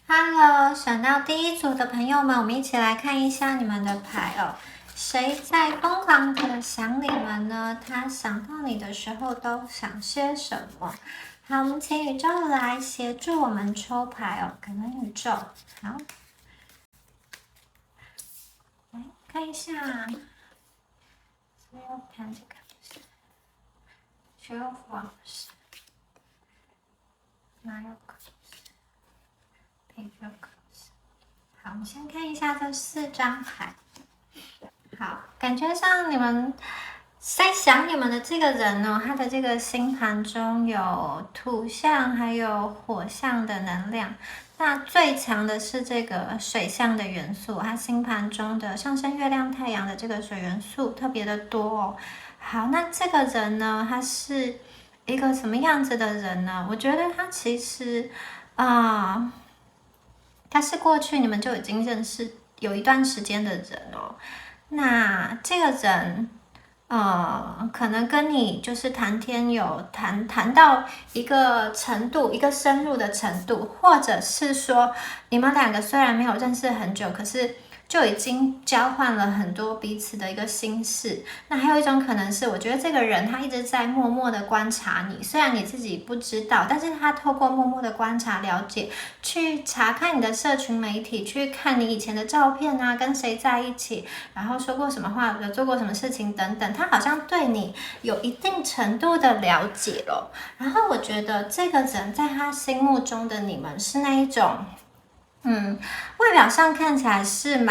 Hello，选到第一组的朋友们，我们一起来看一下你们的牌哦。谁在疯狂的想你们呢？他想到你的时候都想些什么？好，我们请宇宙来协助我们抽牌哦。感恩宇宙。好，来看一下，没有看这个，12 Wands，哪有可能？Page of Cups。好，我们先看一下这4张牌。好，感觉上你们在想你们的这个人呢，他的这个星盘中有土象还有火象的能量，那最强的是这个水象的元素，他星盘中的上升月亮太阳的这个水元素特别的多哦。好，那这个人呢，他是一个什么样子的人呢？我觉得他其实他是过去你们就已经认识有一段时间的人哦。那这个人，可能跟你就是谈天有谈到一个程度，一个深入的程度，或者是说你们两个虽然没有认识很久，可是就已经交换了很多彼此的一个心事。那还有一种可能是，我觉得这个人他一直在默默的观察你，虽然你自己不知道，但是他透过默默的观察了解，去查看你的社群媒体，去看你以前的照片啊，跟谁在一起，然后说过什么话，有做过什么事情等等，他好像对你有一定程度的了解了。然后我觉得这个人在他心目中的你们是那一种。外表上看起来是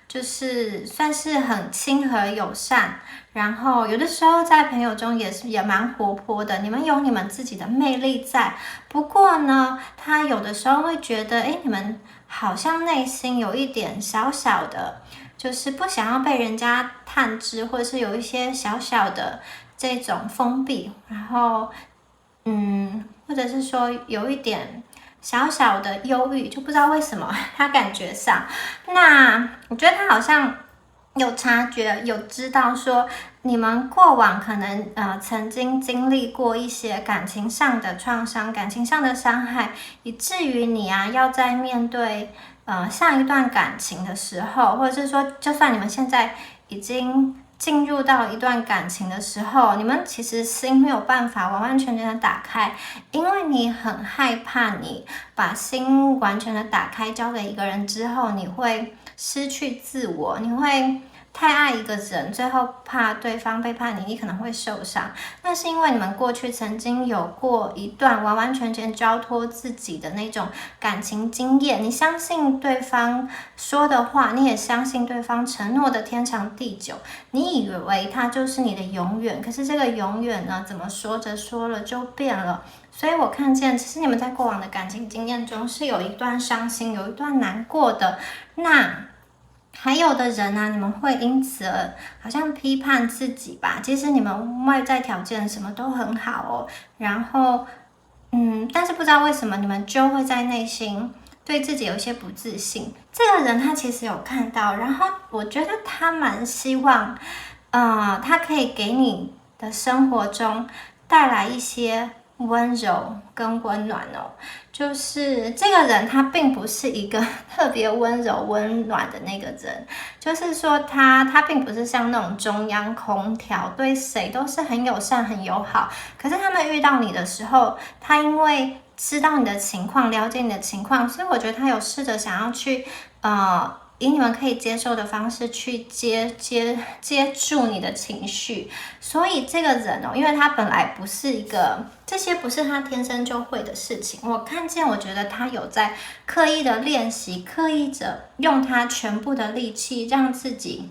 就是算是很亲和友善，然后有的时候在朋友中也蛮活泼的。你们有你们自己的魅力在，不过呢，他有的时候会觉得，你们好像内心有一点小小的，就是不想要被人家探知，或者是有一些小小的这种封闭，然后或者是说有一点小小的忧郁，就不知道为什么他感觉上，那我觉得他好像有察觉，有知道说你们过往可能曾经经历过一些感情上的创伤、感情上的伤害，以至于你要在面对上一段感情的时候，或者是说，就算你们现在已经进入到一段感情的时候，你们其实心没有办法完完全全的打开，因为你很害怕你把心完全的打开交给一个人之后，你会失去自我，你会太爱一个人，最后怕对方背叛你，你可能会受伤。那是因为你们过去曾经有过一段完完全全交托自己的那种感情经验，你相信对方说的话，你也相信对方承诺的天长地久，你以为他就是你的永远，可是这个永远呢，怎么说着说了就变了。所以我看见，其实你们在过往的感情经验中是有一段伤心，有一段难过的。那还有的人你们会因此而好像批判自己吧。其实你们外在条件什么都很好哦，然后但是不知道为什么你们就会在内心对自己有一些不自信。这个人他其实有看到，然后我觉得他蛮希望，他可以给你的生活中带来一些温柔跟温暖哦。就是这个人他并不是一个特别温柔温暖的那个人，就是说他并不是像那种中央空调，对谁都是很友善很友好。可是他们遇到你的时候，他因为知道你的情况，了解你的情况，所以我觉得他有试着想要去以你们可以接受的方式去接住你的情绪。所以这个人因为他本来不是一个，这些不是他天生就会的事情。我看见，我觉得他有在刻意的练习，刻意着用他全部的力气，让自己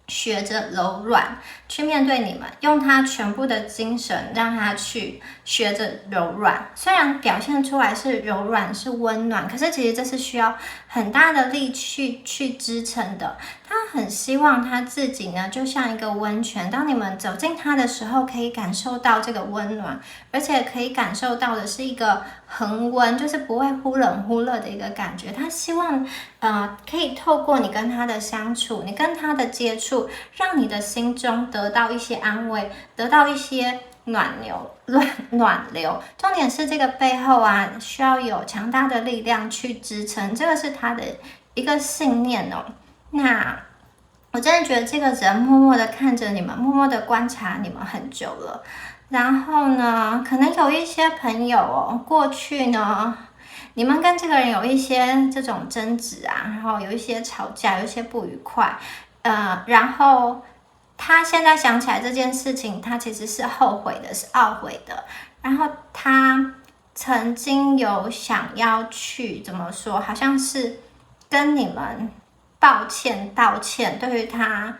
学着柔软去面对你们，用他全部的精神让他去学着柔软。虽然表现出来是柔软是温暖，可是其实这是需要很大的力去支撑的。他很希望他自己呢，就像一个温泉，当你们走进他的时候，可以感受到这个温暖，而且可以感受到的是一个恒温，就是不会忽冷忽热的一个感觉。他希望可以透过你跟他的相处，你跟他的接触，让你的心中得到一些安慰，得到一些暖流。重点是这个背后啊，需要有强大的力量去支撑，这个是他的一个信念哦。那我真的觉得这个人默默的看着你们，默默的观察你们很久了。然后呢，可能有一些朋友哦，过去呢，你们跟这个人有一些这种争执啊，然后有一些吵架，有一些不愉快，然后他现在想起来这件事情，他其实是后悔的，是懊悔的。然后他曾经有想要去怎么说，好像是跟你们道歉，对于他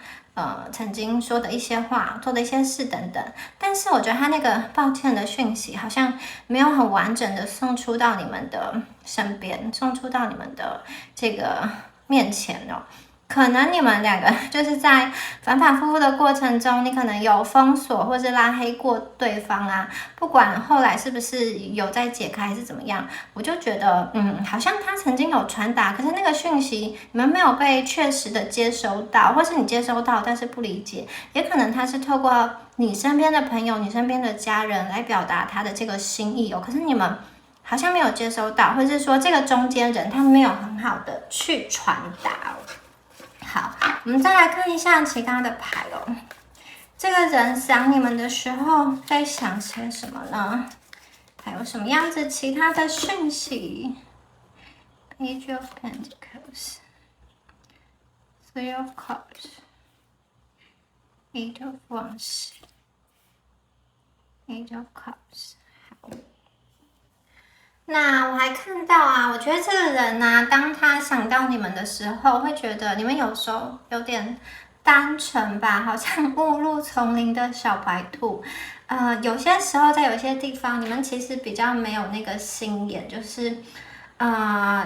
曾经说的一些话、做的一些事等等。但是我觉得他那个抱歉的讯息好像没有很完整的送出到你们的身边，送出到你们的这个面前哦。可能你们两个就是在反反复复的过程中，你可能有封锁或是拉黑过对方啊，不管后来是不是有在解开还是怎么样，我就觉得好像他曾经有传达，可是那个讯息你们没有被确实的接收到，或是你接收到但是不理解，也可能他是透过你身边的朋友、你身边的家人来表达他的这个心意哦，可是你们好像没有接收到，或是说这个中间人他没有很好的去传达哦。好，我们再来看一下其他的牌哦。这个人想你们的时候在想些什么呢？还有什么样子其他的讯息 ？Page of Pentacles, Three of Cups, Eight of Wands, Eight of Cups。好。那我还看到啊，我觉得这个人啊，当他想到你们的时候，会觉得你们有时候有点单纯吧，好像误入丛林的小白兔。有些时候在有些地方，你们其实比较没有那个心眼，就是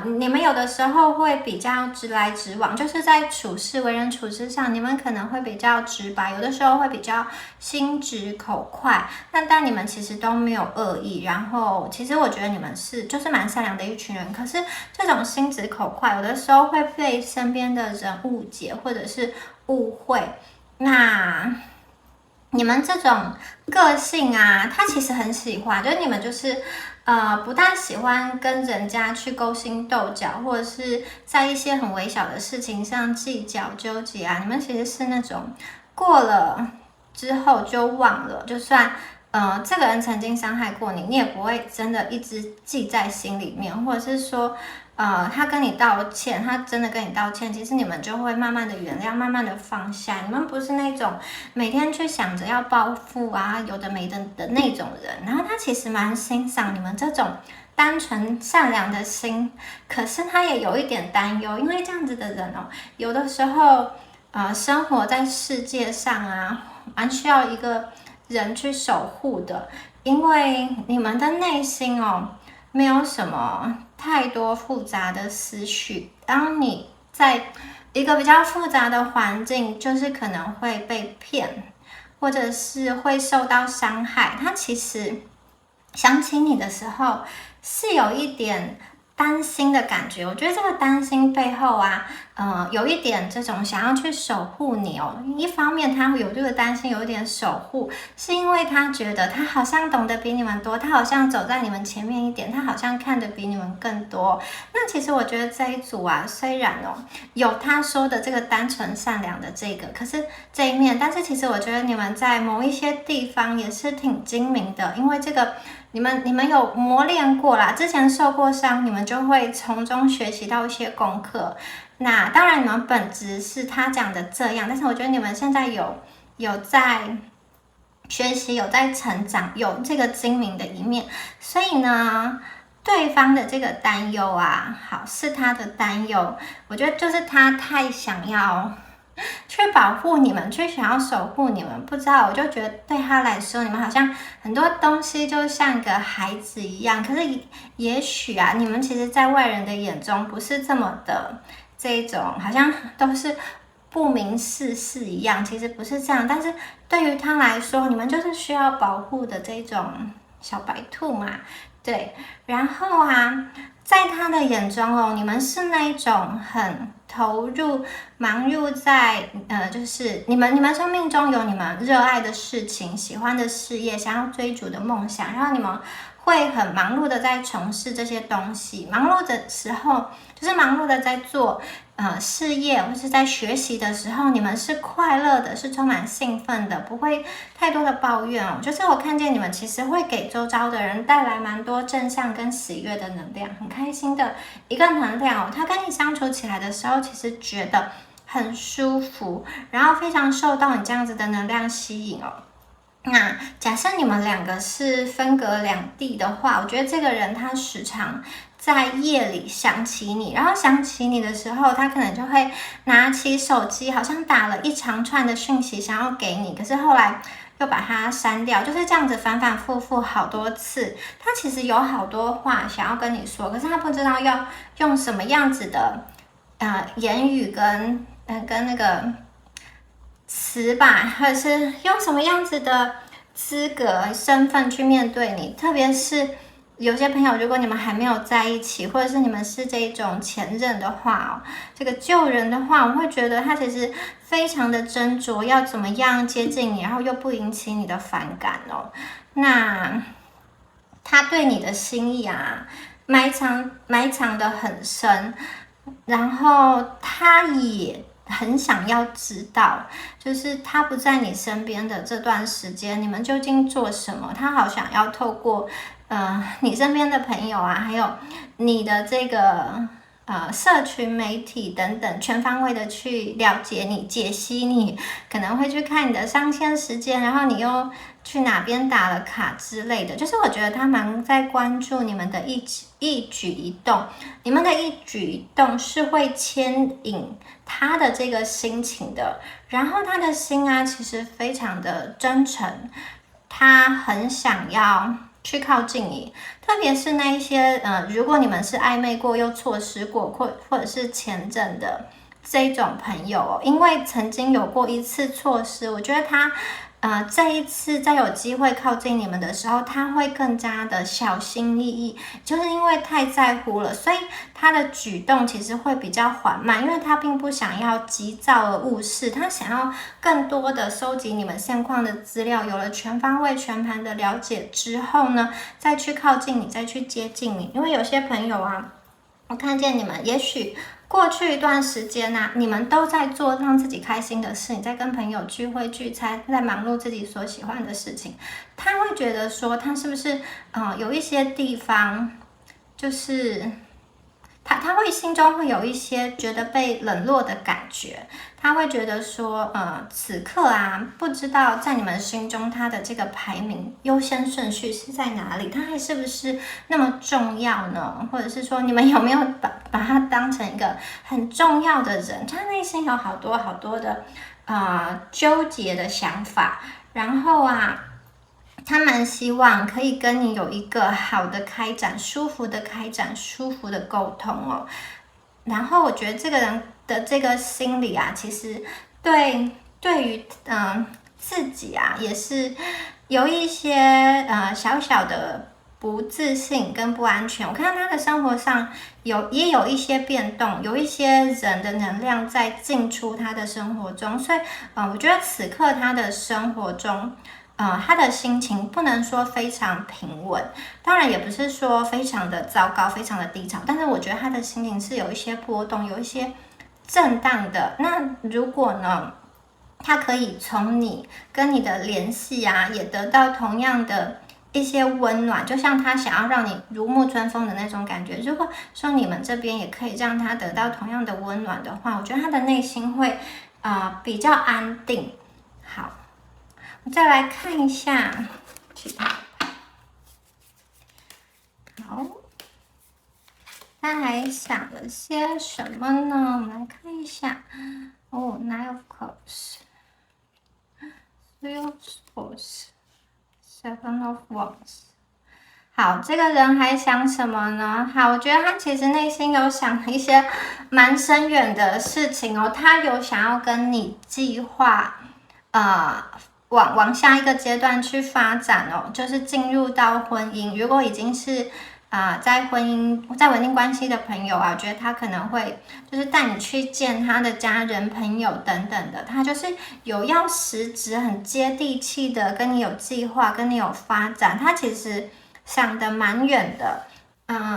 你们有的时候会比较直来直往，就是在处事为人处事上，你们可能会比较直白，有的时候会比较心直口快。但你们其实都没有恶意，然后其实我觉得你们就是蛮善良的一群人。可是这种心直口快，有的时候会被身边的人误解或者是误会。那你们这种个性啊，他其实很喜欢，就是你们就是不大喜欢跟人家去勾心斗角，或者是在一些很微小的事情上计较纠结啊。你们其实是那种过了之后就忘了，就算这个人曾经伤害过你，你也不会真的一直记在心里面，或者是说他跟你道歉，他真的跟你道歉，其实你们就会慢慢的原谅，慢慢的放下。你们不是那种每天去想着要报复啊，有的没的那种人。然后他其实蛮欣赏你们这种单纯善良的心，可是他也有一点担忧，因为这样子的人哦，有的时候生活在世界上啊，蛮需要一个人去守护的，因为你们的内心哦，没有什么太多复杂的思绪。当你在一个比较复杂的环境，就是可能会被骗，或者是会受到伤害。他其实想起你的时候，是有一点担心的感觉。我觉得这个担心背后啊，有一点这种想要去守护你哦。一方面他会有这个担心，有一点守护，是因为他觉得他好像懂得比你们多，他好像走在你们前面一点，他好像看得比你们更多。那其实我觉得这一组啊，虽然有他说的这个单纯善良的这个，可是这一面，但是其实我觉得你们在某一些地方也是挺精明的，因为这个。你们有磨练过啦，之前受过伤，你们就会从中学习到一些功课。那当然，你们本质是他讲的这样，但是我觉得你们现在有在学习，有在成长，有这个精明的一面。所以呢，对方的这个担忧啊，好，是他的担忧，我觉得就是他太想要去保护你们，去想要守护你们，不知道，我就觉得对他来说，你们好像很多东西就像个孩子一样。可是也许啊，你们其实在外人的眼中不是这么的这种，好像都是不明世事一样，其实不是这样。但是对于他来说，你们就是需要保护的这种小白兔嘛。对，然后啊，在他的眼中哦，你们是那一种很投入、忙碌在就是你们生命中有你们热爱的事情、喜欢的事业、想要追逐的梦想，然后你们会很忙碌的在从事这些东西。忙碌的时候，就是忙碌的在做事业或是在学习的时候，你们是快乐的，是充满兴奋的，不会太多的抱怨哦。就是我看见你们其实会给周遭的人带来蛮多正向跟喜悦的能量，很开心的一个能量哦。他跟你相处起来的时候，其实觉得很舒服，然后非常受到你这样子的能量吸引哦。那假设你们两个是分隔两地的话，我觉得这个人他时常在夜里想起你，然后想起你的时候，他可能就会拿起手机，好像打了一长串的讯息想要给你，可是后来又把它删掉，就是这样子反反复复好多次。他其实有好多话想要跟你说，可是他不知道要用什么样子的言语跟那个词吧，或者是用什么样子的资格、身份去面对你。特别是有些朋友，如果你们还没有在一起，或者是你们是这种前任的话哦，这个旧人的话，我会觉得他其实非常的斟酌，要怎么样接近你，然后又不引起你的反感哦。那他对你的心意啊，埋藏的很深，然后他也很想要知道，就是他不在你身边的这段时间，你们究竟做什么？他好想要透过你身边的朋友啊，还有你的这个社群媒体等等，全方位的去了解你、解析你，可能会去看你的上线时间，然后你又去哪边打了卡之类的。就是我觉得他蛮在关注你们的一举一动，你们的一举一动是会牵引他的这个心情的。然后他的心啊，其实非常的真诚，他很想要去靠近你，特别是那一些如果你们是暧昧过又错失过，或者是前阵的这种朋友哦，因为曾经有过一次错失，我觉得他这一次再有机会靠近你们的时候，他会更加的小心翼翼，就是因为太在乎了，所以他的举动其实会比较缓慢，因为他并不想要急躁而误事，他想要更多的收集你们现况的资料，有了全方位全盘的了解之后呢，再去靠近你，再去接近你。因为有些朋友啊，我看见你们也许过去一段时间啊，你们都在做让自己开心的事，你在跟朋友聚会聚餐，在忙碌自己所喜欢的事情，他会觉得说他是不是有一些地方就是他会心中会有一些觉得被冷落的感觉，他会觉得说，此刻啊，不知道在你们心中他的这个排名优先顺序是在哪里，他还是不是那么重要呢？或者是说，你们有没有把他当成一个很重要的人？他内心有好多好多的纠结的想法，然后啊。他蛮希望可以跟你有一个好的开展、舒服的开展、舒服的沟通哦。然后我觉得这个人的这个心理啊，其实对于自己啊，也是有一些小小的不自信跟不安全。我看他的生活上也有一些变动，有一些人的能量在进出他的生活中，所以我觉得此刻他的生活中。他的心情不能说非常平稳，当然也不是说非常的糟糕、非常的低潮，但是我觉得他的心情是有一些波动、有一些震荡的。那如果呢，他可以从你跟你的联系啊，也得到同样的一些温暖，就像他想要让你如沐春风的那种感觉。如果说你们这边也可以让他得到同样的温暖的话，我觉得他的内心会比较安定。好。我再来看一下其他牌，好，他还想了些什么呢？我们来看一下。哦，Nine of Cups，Three of Swords，Seven of Wands。好，这个人还想什么呢？好，我觉得他其实内心有想一些蛮深远的事情哦，他有想要跟你计划，往下一个阶段去发展哦，就是进入到婚姻。如果已经是在稳定关系的朋友啊，我觉得他可能会就是带你去见他的家人、朋友等等的，他就是有要实质、很接地气的跟你有计划、跟你有发展，他其实想得蛮远的。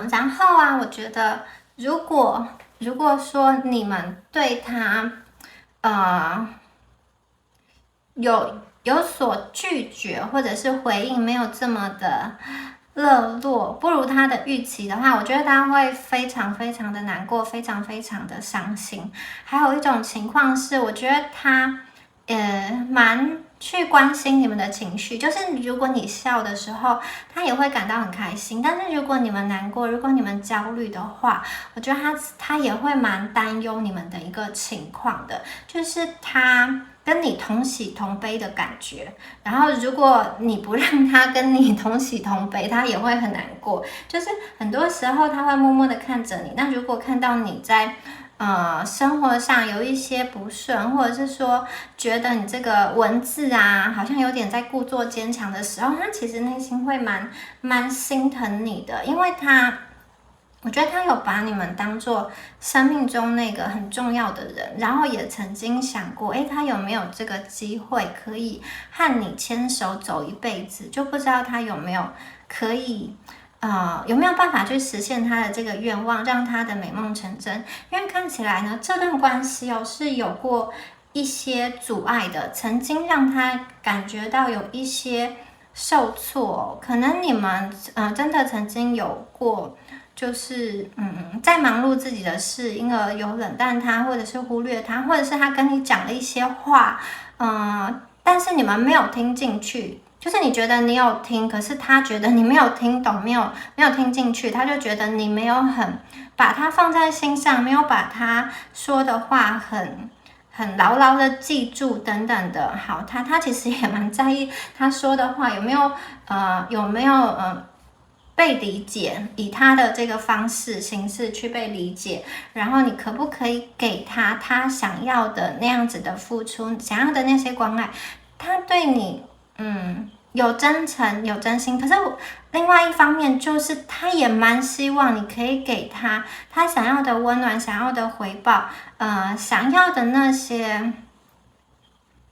然后啊，我觉得如果说你们对他有所拒绝或者是回应没有这么的热络，不如他的预期的话，我觉得他会非常非常的难过，非常非常的伤心。还有一种情况是，我觉得他蛮去关心你们的情绪，就是如果你笑的时候，他也会感到很开心。但是如果你们难过，如果你们焦虑的话，我觉得他也会蛮担忧你们的一个情况的，就是他跟你同喜同悲的感觉。然后如果你不让他跟你同喜同悲，他也会很难过。就是很多时候他会默默的看着你，那如果看到你在生活上有一些不顺，或者是说觉得你这个文字啊，好像有点在故作坚强的时候，他其实内心会蛮心疼你的，因为我觉得他有把你们当做生命中那个很重要的人，然后也曾经想过，他有没有这个机会可以和你牵手走一辈子，就不知道他有没有可以有没有办法去实现他的这个愿望，让他的美梦成真？因为看起来呢，这段关系是有过一些阻碍的，曾经让他感觉到有一些受挫。可能你们真的曾经有过，就是在忙碌自己的事，因而有冷淡他，或者是忽略他，或者是他跟你讲了一些话，但是你们没有听进去。就是你觉得你有听，可是他觉得你没有听懂，没有听进去，他就觉得你没有很把他放在心上，没有把他说的话很牢牢的记住等等的。好，他其实也蛮在意他说的话有没有被理解，以他的这个形式去被理解，然后你可不可以给他想要的那样子的付出，想要的那些关爱，他对你有真诚有真心。可是另外一方面就是他也蛮希望你可以给他想要的温暖，想要的回报，想要的那些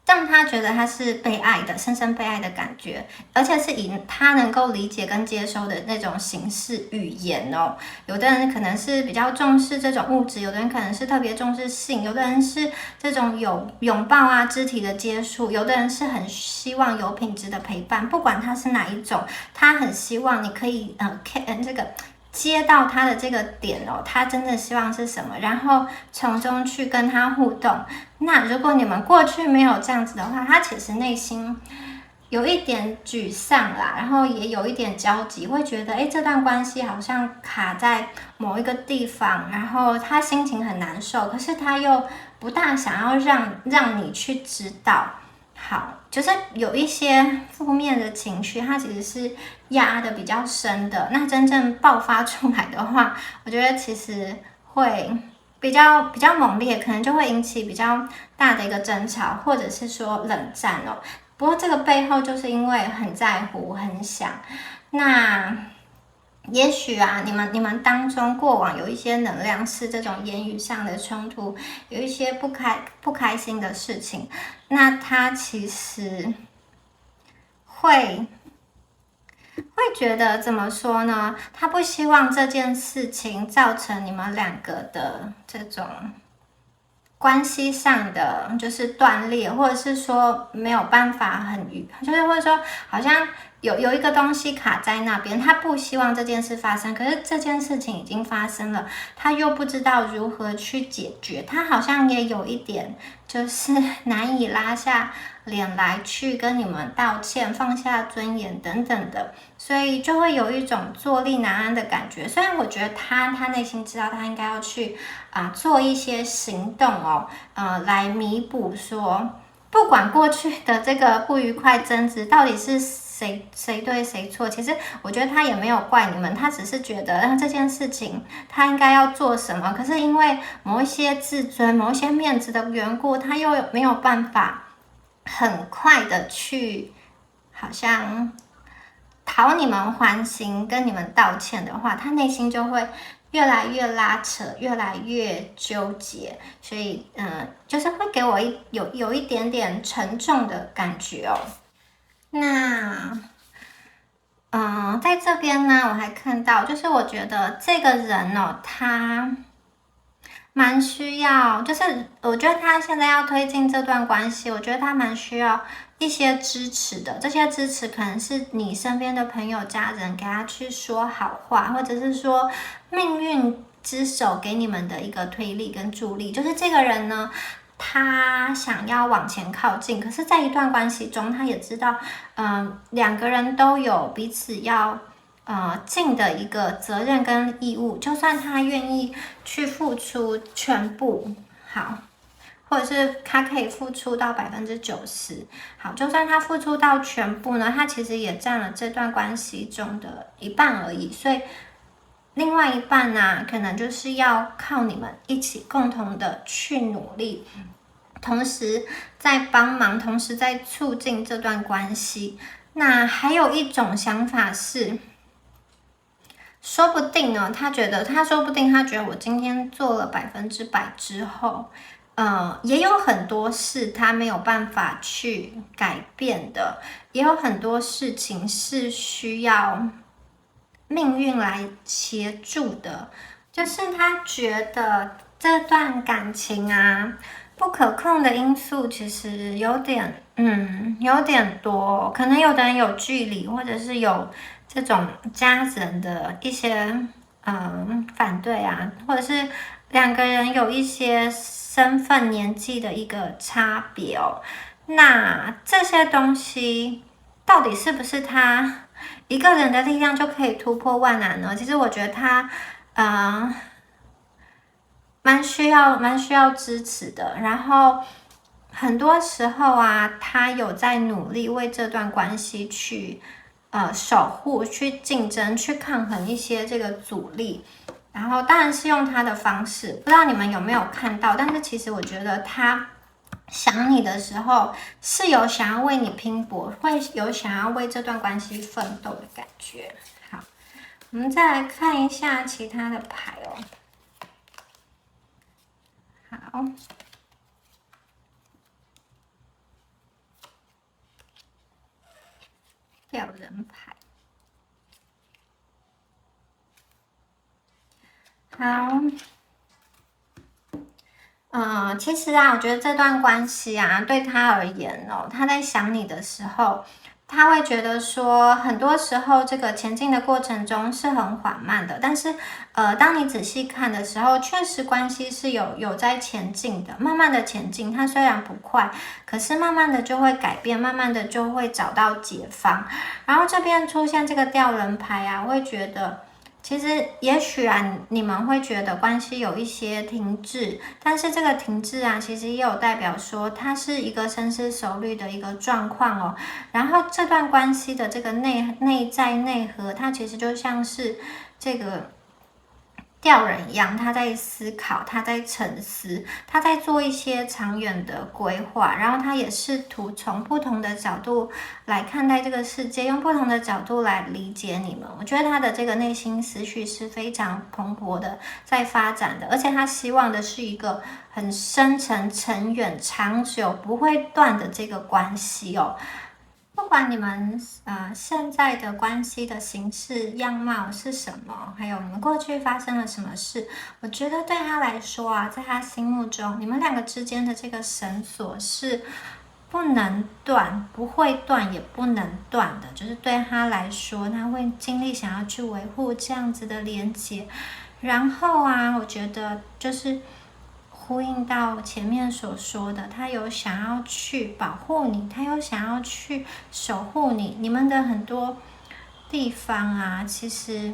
让他觉得他是被爱的，深深被爱的感觉，而且是以他能够理解跟接收的那种形式语言哦。有的人可能是比较重视这种物质，有的人可能是特别重视性，有的人是这种有拥抱啊、肢体的接触，有的人是很希望有品质的陪伴。不管他是哪一种，他很希望你可以这个接到他的这个点哦，他真的希望是什么，然后从中去跟他互动。那如果你们过去没有这样子的话，他其实内心有一点沮丧啦，然后也有一点焦急，会觉得这段关系好像卡在某一个地方，然后他心情很难受，可是他又不大想要让你去知道。好，就是有一些负面的情绪，它其实是压的比较深的。那真正爆发出来的话，我觉得其实会比较猛烈，可能就会引起比较大的一个争吵，或者是说冷战哦。不过这个背后就是因为很在乎、很想。那也许啊，你们当中过往有一些能量是这种言语上的冲突，有一些不开心的事情，那他其实会觉得怎么说呢？他不希望这件事情造成你们两个的这种关系上的就是断裂，或者是说没有办法就是或者说好像有一个东西卡在那边，他不希望这件事发生，可是这件事情已经发生了，他又不知道如何去解决，他好像也有一点就是难以拉下脸来去跟你们道歉，放下尊严等等的，所以就会有一种坐立难安的感觉。虽然我觉得他内心知道他应该要去做一些行动哦，来弥补说，不管过去的这个不愉快争执到底是谁对谁错，其实我觉得他也没有怪你们，他只是觉得这件事情他应该要做什么，可是因为某一些自尊、某一些面子的缘故，他又没有办法很快的去，好像讨你们欢心，跟你们道歉的话，他内心就会越来越拉扯，越来越纠结，所以就是会给我有一点点沉重的感觉哦。那在这边呢，我还看到，就是我觉得这个人哦，他蛮需要，就是我觉得他现在要推进这段关系，我觉得他蛮需要一些支持的。这些支持可能是你身边的朋友、家人给他去说好话，或者是说命运之手给你们的一个推力跟助力。就是这个人呢，他想要往前靠近，可是在一段关系中，他也知道，两个人都有彼此要尽的一个责任跟义务，就算他愿意去付出全部，好，或者是他可以付出到90%，好，就算他付出到全部呢，他其实也占了这段关系中的一半而已，所以另外一半呢，可能就是要靠你们一起共同的去努力，同时在帮忙，同时在促进这段关系。那还有一种想法是，说不定呢，他说不定他觉得我今天做了100%之后，也有很多事他没有办法去改变的，也有很多事情是需要命运来协助的，就是他觉得这段感情啊，不可控的因素其实有点多，可能有的人有距离，或者是有这种家人的一些反对啊，或者是两个人有一些身份年纪的一个差别哦。那这些东西到底是不是他一个人的力量就可以突破万难呢？其实我觉得他蛮需要支持的。然后很多时候啊，他有在努力为这段关系去守护、去竞争、去抗衡一些这个阻力。然后当然是用他的方式，不知道你们有没有看到？但是其实我觉得他想你的时候是有想要为你拼搏，会有想要为这段关系奋斗的感觉。好，我们再来看一下其他的牌哦。好，吊人牌。好，其实啊，我觉得这段关系啊，对他而言哦，他在想你的时候，他会觉得说，很多时候这个前进的过程中是很缓慢的，但是当你仔细看的时候，确实关系是有在前进的，慢慢的前进。它虽然不快，可是慢慢的就会改变，慢慢的就会找到解放。然后这边出现这个吊人牌啊，我会觉得。其实，也许啊，你们会觉得关系有一些停滞，但是这个停滞啊，其实也有代表说它是一个深思熟虑的一个状况哦。然后这段关系的这个内在内核，它其实就像是这个吊人一样，他在思考，他在沉思，他在做一些长远的规划，然后他也试图从不同的角度来看待这个世界，用不同的角度来理解你们。我觉得他的这个内心思绪是非常蓬勃的，在发展的，而且他希望的是一个很深沉、沉远、长久、不会断的这个关系哦。不管你们现在的关系的形式样貌是什么，还有你们过去发生了什么事，我觉得对他来说啊，在他心目中，你们两个之间的这个绳索是不能断、不会断也不能断的，就是对他来说，他会尽力想要去维护这样子的连接。然后啊，我觉得就是呼应到前面所说的，他有想要去保护你，他有想要去守护你，你们的很多地方啊，其实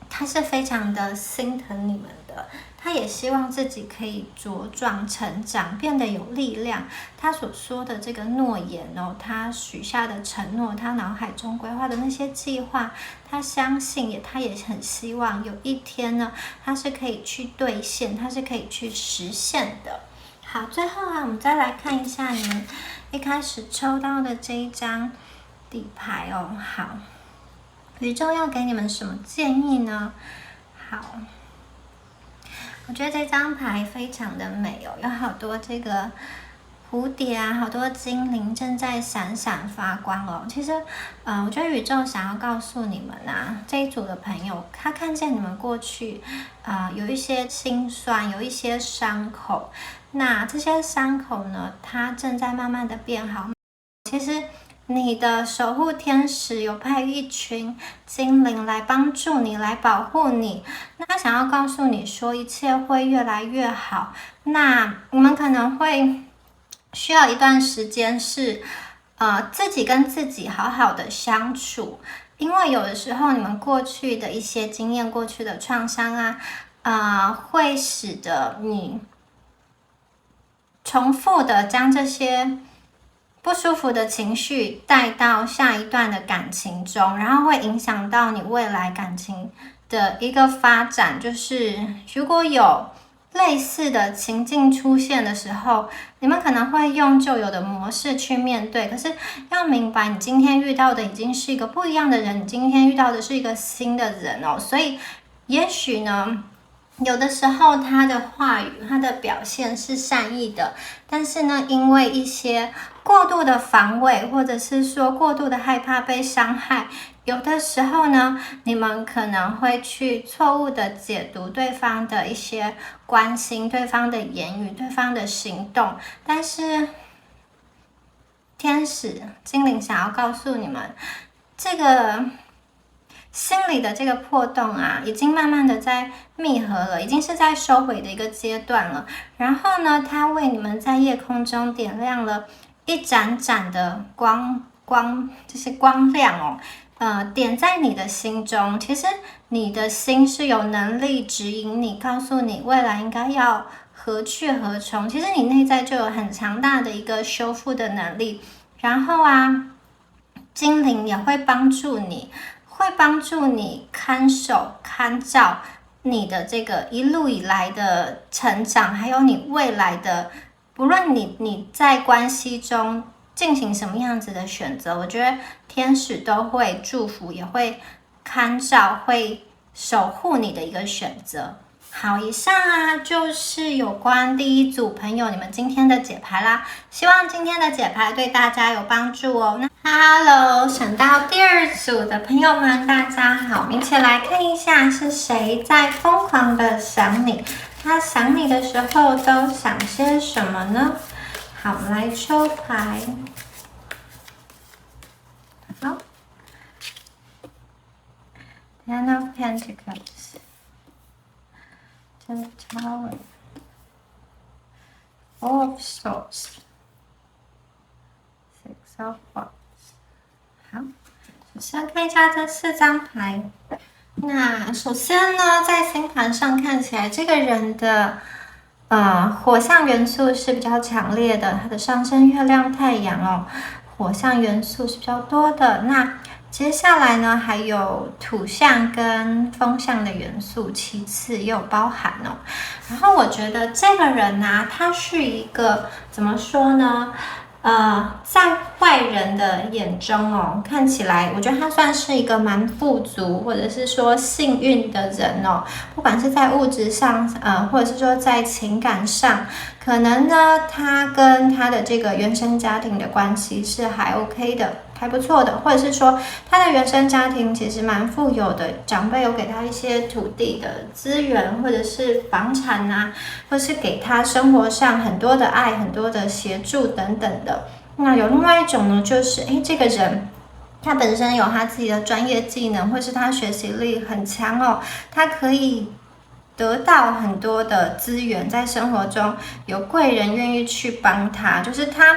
他是非常的心疼你们的，他也希望自己可以茁壮成长，变得有力量。他所说的这个诺言哦，他许下的承诺，他脑海中规划的那些计划，他相信他也很希望有一天呢，他是可以去兑现，他是可以去实现的。好，最后啊，我们再来看一下你们一开始抽到的这一张底牌哦。好，宇宙要给你们什么建议呢？好，我觉得这张牌非常的美哦，有好多这个蝴蝶啊，好多精灵正在闪闪发光哦。其实，我觉得宇宙想要告诉你们啊，这一组的朋友，他看见你们过去，有一些心酸，有一些伤口。那这些伤口呢，它正在慢慢的变好。其实，你的守护天使有派一群精灵来帮助你，来保护你。那他想要告诉你说，一切会越来越好。那你们可能会需要一段时间是，自己跟自己好好的相处，因为有的时候你们过去的一些经验、过去的创伤啊，会使得你重复的将这些不舒服的情绪带到下一段的感情中，然后会影响到你未来感情的一个发展。就是如果有类似的情境出现的时候，你们可能会用旧有的模式去面对，可是要明白，你今天遇到的已经是一个不一样的人，你今天遇到的是一个新的人哦。所以也许呢，有的时候他的话语、他的表现是善意的，但是呢，因为一些过度的防卫，或者是说过度的害怕被伤害，有的时候呢，你们可能会去错误的解读对方的一些关心、对方的言语、对方的行动。但是天使、精灵想要告诉你们，这个心里的这个破洞啊，已经慢慢的在密合了，已经是在收回的一个阶段了。然后呢，它为你们在夜空中点亮了一盏盏的光，就是光亮哦，点在你的心中。其实你的心是有能力指引你，告诉你未来应该要何去何从。其实你内在就有很强大的一个修复的能力。然后啊，精灵也会帮助你，看守、看照你的这个一路以来的成长，还有你未来的，不论你在关系中进行什么样子的选择，我觉得天使都会祝福，也会看照，会守护你的一个选择。好，以上啊就是有关第一组朋友你们今天的解牌啦，希望今天的解牌对大家有帮助哦。那 Hello， 想到第二组的朋友们，大家好，我们一起来看一下是谁在疯狂的想你，他想你的时候都想些什么呢？好，我们来抽牌。好 ，Ten of Pentacles。The Tower, Four of Swords, Six of Wands。好，首先看一下这4张牌。那首先呢，在星盘上看起来，这个人的火象元素是比较强烈的，他的上升月亮太阳哦，火象元素是比较多的。那接下来呢，还有土象跟风象的元素，其次也有包含哦。然后我觉得这个人啊，他是一个怎么说呢？在外人的眼中哦，看起来我觉得他算是一个蛮富足，或者是说幸运的人哦。不管是在物质上，或者是说在情感上，可能呢，他跟他的这个原生家庭的关系是还 OK 的。还不错的，或者是说他的原生家庭其实蛮富有的，长辈有给他一些土地的资源，或者是房产啊，或是给他生活上很多的爱、很多的协助等等的。那有另外一种呢，就是这个人他本身有他自己的专业技能，或是他学习力很强哦，他可以得到很多的资源，在生活中有贵人愿意去帮他，就是他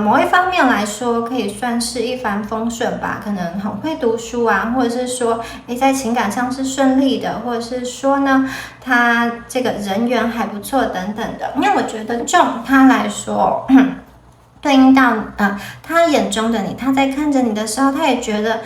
某一方面来说，可以算是一帆风顺吧，可能很会读书啊，或者是说，在情感上是顺利的，或者是说呢，他这个人缘还不错等等的。因为我觉得就他来说，对应到他眼中的你，他在看着你的时候，他也觉得，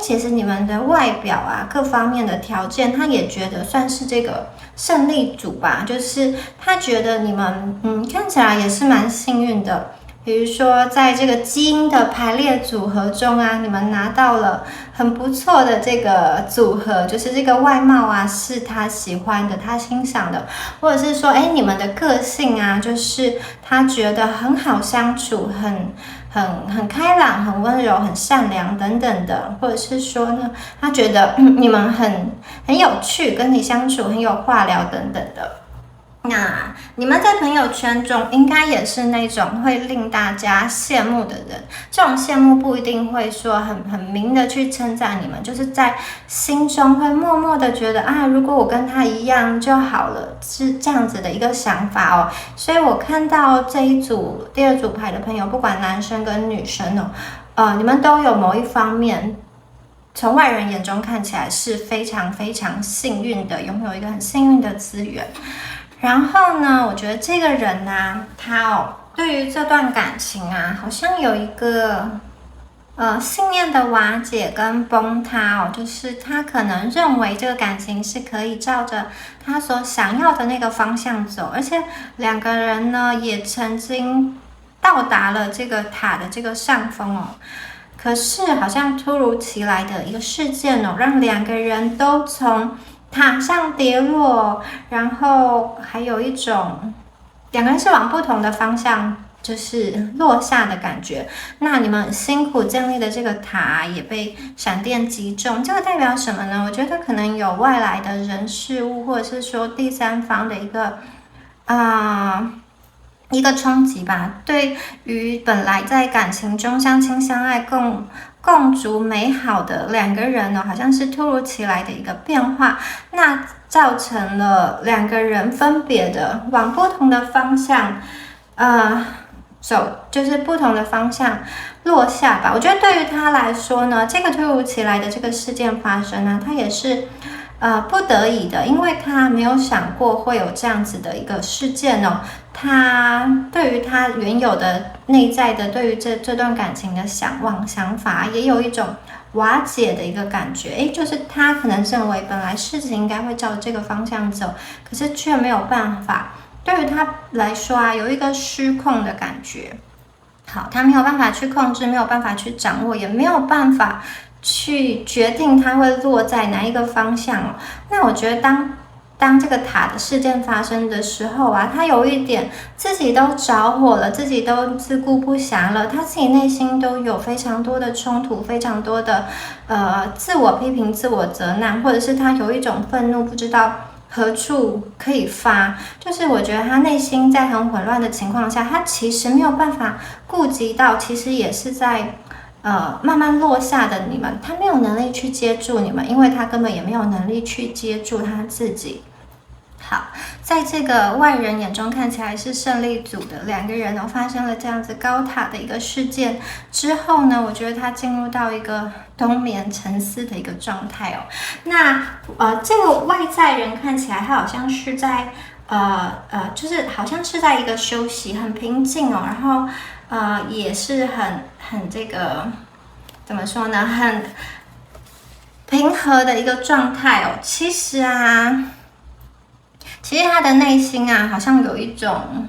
其实你们的外表啊，各方面的条件，他也觉得算是这个胜利组吧，就是他觉得你们看起来也是蛮幸运的。比如说，在这个基因的排列组合中啊，你们拿到了很不错的这个组合，就是这个外貌啊是他喜欢的，他欣赏的，或者是说，你们的个性啊，就是他觉得很好相处，很开朗，很温柔，很善良等等的，或者是说呢，他觉得你们很有趣，跟你相处很有话聊等等的。那你们在朋友圈中应该也是那种会令大家羡慕的人，这种羡慕不一定会说很明的去称赞你们，就是在心中会默默的觉得啊，如果我跟他一样就好了，是这样子的一个想法哦。所以我看到这一组第二组牌的朋友，不管男生跟女生哦，你们都有某一方面从外人眼中看起来是非常非常幸运的，拥有一个很幸运的资源。然后呢，我觉得这个人呢，他对于这段感情啊，好像有一个信念的瓦解跟崩塌就是他可能认为这个感情是可以照着他所想要的那个方向走，而且两个人呢也曾经到达了这个塔的这个上风可是好像突如其来的一个事件让两个人都从塔上跌落，然后还有一种两个人是往不同的方向就是落下的感觉。那你们辛苦建立的这个塔也被闪电击中，这个代表什么呢？我觉得可能有外来的人事物，或者是说第三方的一个冲击吧。对于本来在感情中相亲相爱共筑美好的两个人好像是突如其来的一个变化，那造成了两个人分别的往不同的方向走，就是不同的方向落下吧。我觉得对于他来说呢，这个突如其来的这个事件发生呢，他也是不得已的，因为他没有想过会有这样子的一个事件他对于他原有的内在的对于这段感情的想法也有一种瓦解的一个感觉。就是他可能认为本来事情应该会照这个方向走，可是却没有办法。对于他来说有一个失控的感觉。好，他没有办法去控制，没有办法去掌握，也没有办法去决定它会落在哪一个方向那我觉得当这个塔的事件发生的时候他有一点自己都着火了，自己都自顾不暇了，他自己内心都有非常多的冲突，非常多的自我批评、自我责难，或者是他有一种愤怒，不知道何处可以发。就是我觉得他内心在很混乱的情况下，他其实没有办法顾及到，其实也是在慢慢落下的你们，他没有能力去接住你们，因为他根本也没有能力去接住他自己。好，在这个外人眼中看起来是胜利组的两个人发生了这样子高塔的一个事件之后呢，我觉得他进入到一个冬眠沉思的一个状态那这个外在人看起来他好像是在就是好像是在一个休息，很平静然后也是很这个怎么说呢，很平和的一个状态其实他的内心好像有一种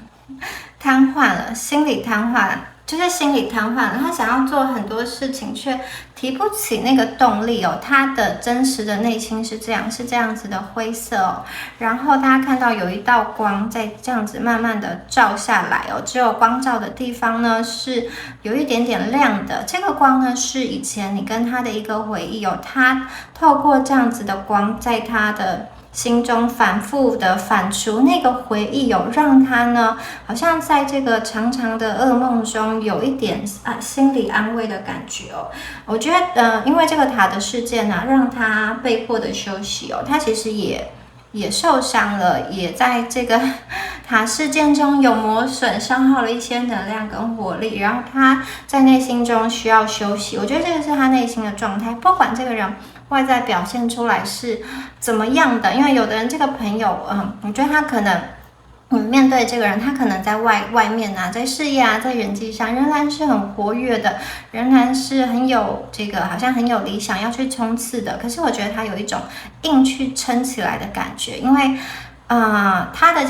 瘫痪了，心理瘫痪，就是心理瘫痪了。他想要做很多事情，却提不起那个动力他的真实的内心是这样子的灰色然后他看到有一道光在这样子慢慢的照下来只有光照的地方呢是有一点点亮的。这个光呢是以前你跟他的一个回忆他透过这样子的光在他的心中反复的反刍那个回忆让他呢好像在这个长长的噩梦中有一点心理安慰的感觉我觉得因为这个塔的事件让他被迫的休息他其实也受伤了，也在这个塔事件中有磨损，消耗了一些能量跟活力，然后他在内心中需要休息。我觉得这个是他内心的状态，不管这个人外在表现出来是怎么样的，因为有的人这个朋友我觉得他可能你面对这个人，他可能在外面啊，在事业啊，在人际上仍然是很活跃的，仍然是很有这个好像很有理想要去冲刺的。可是我觉得他有一种硬去撑起来的感觉，因为他的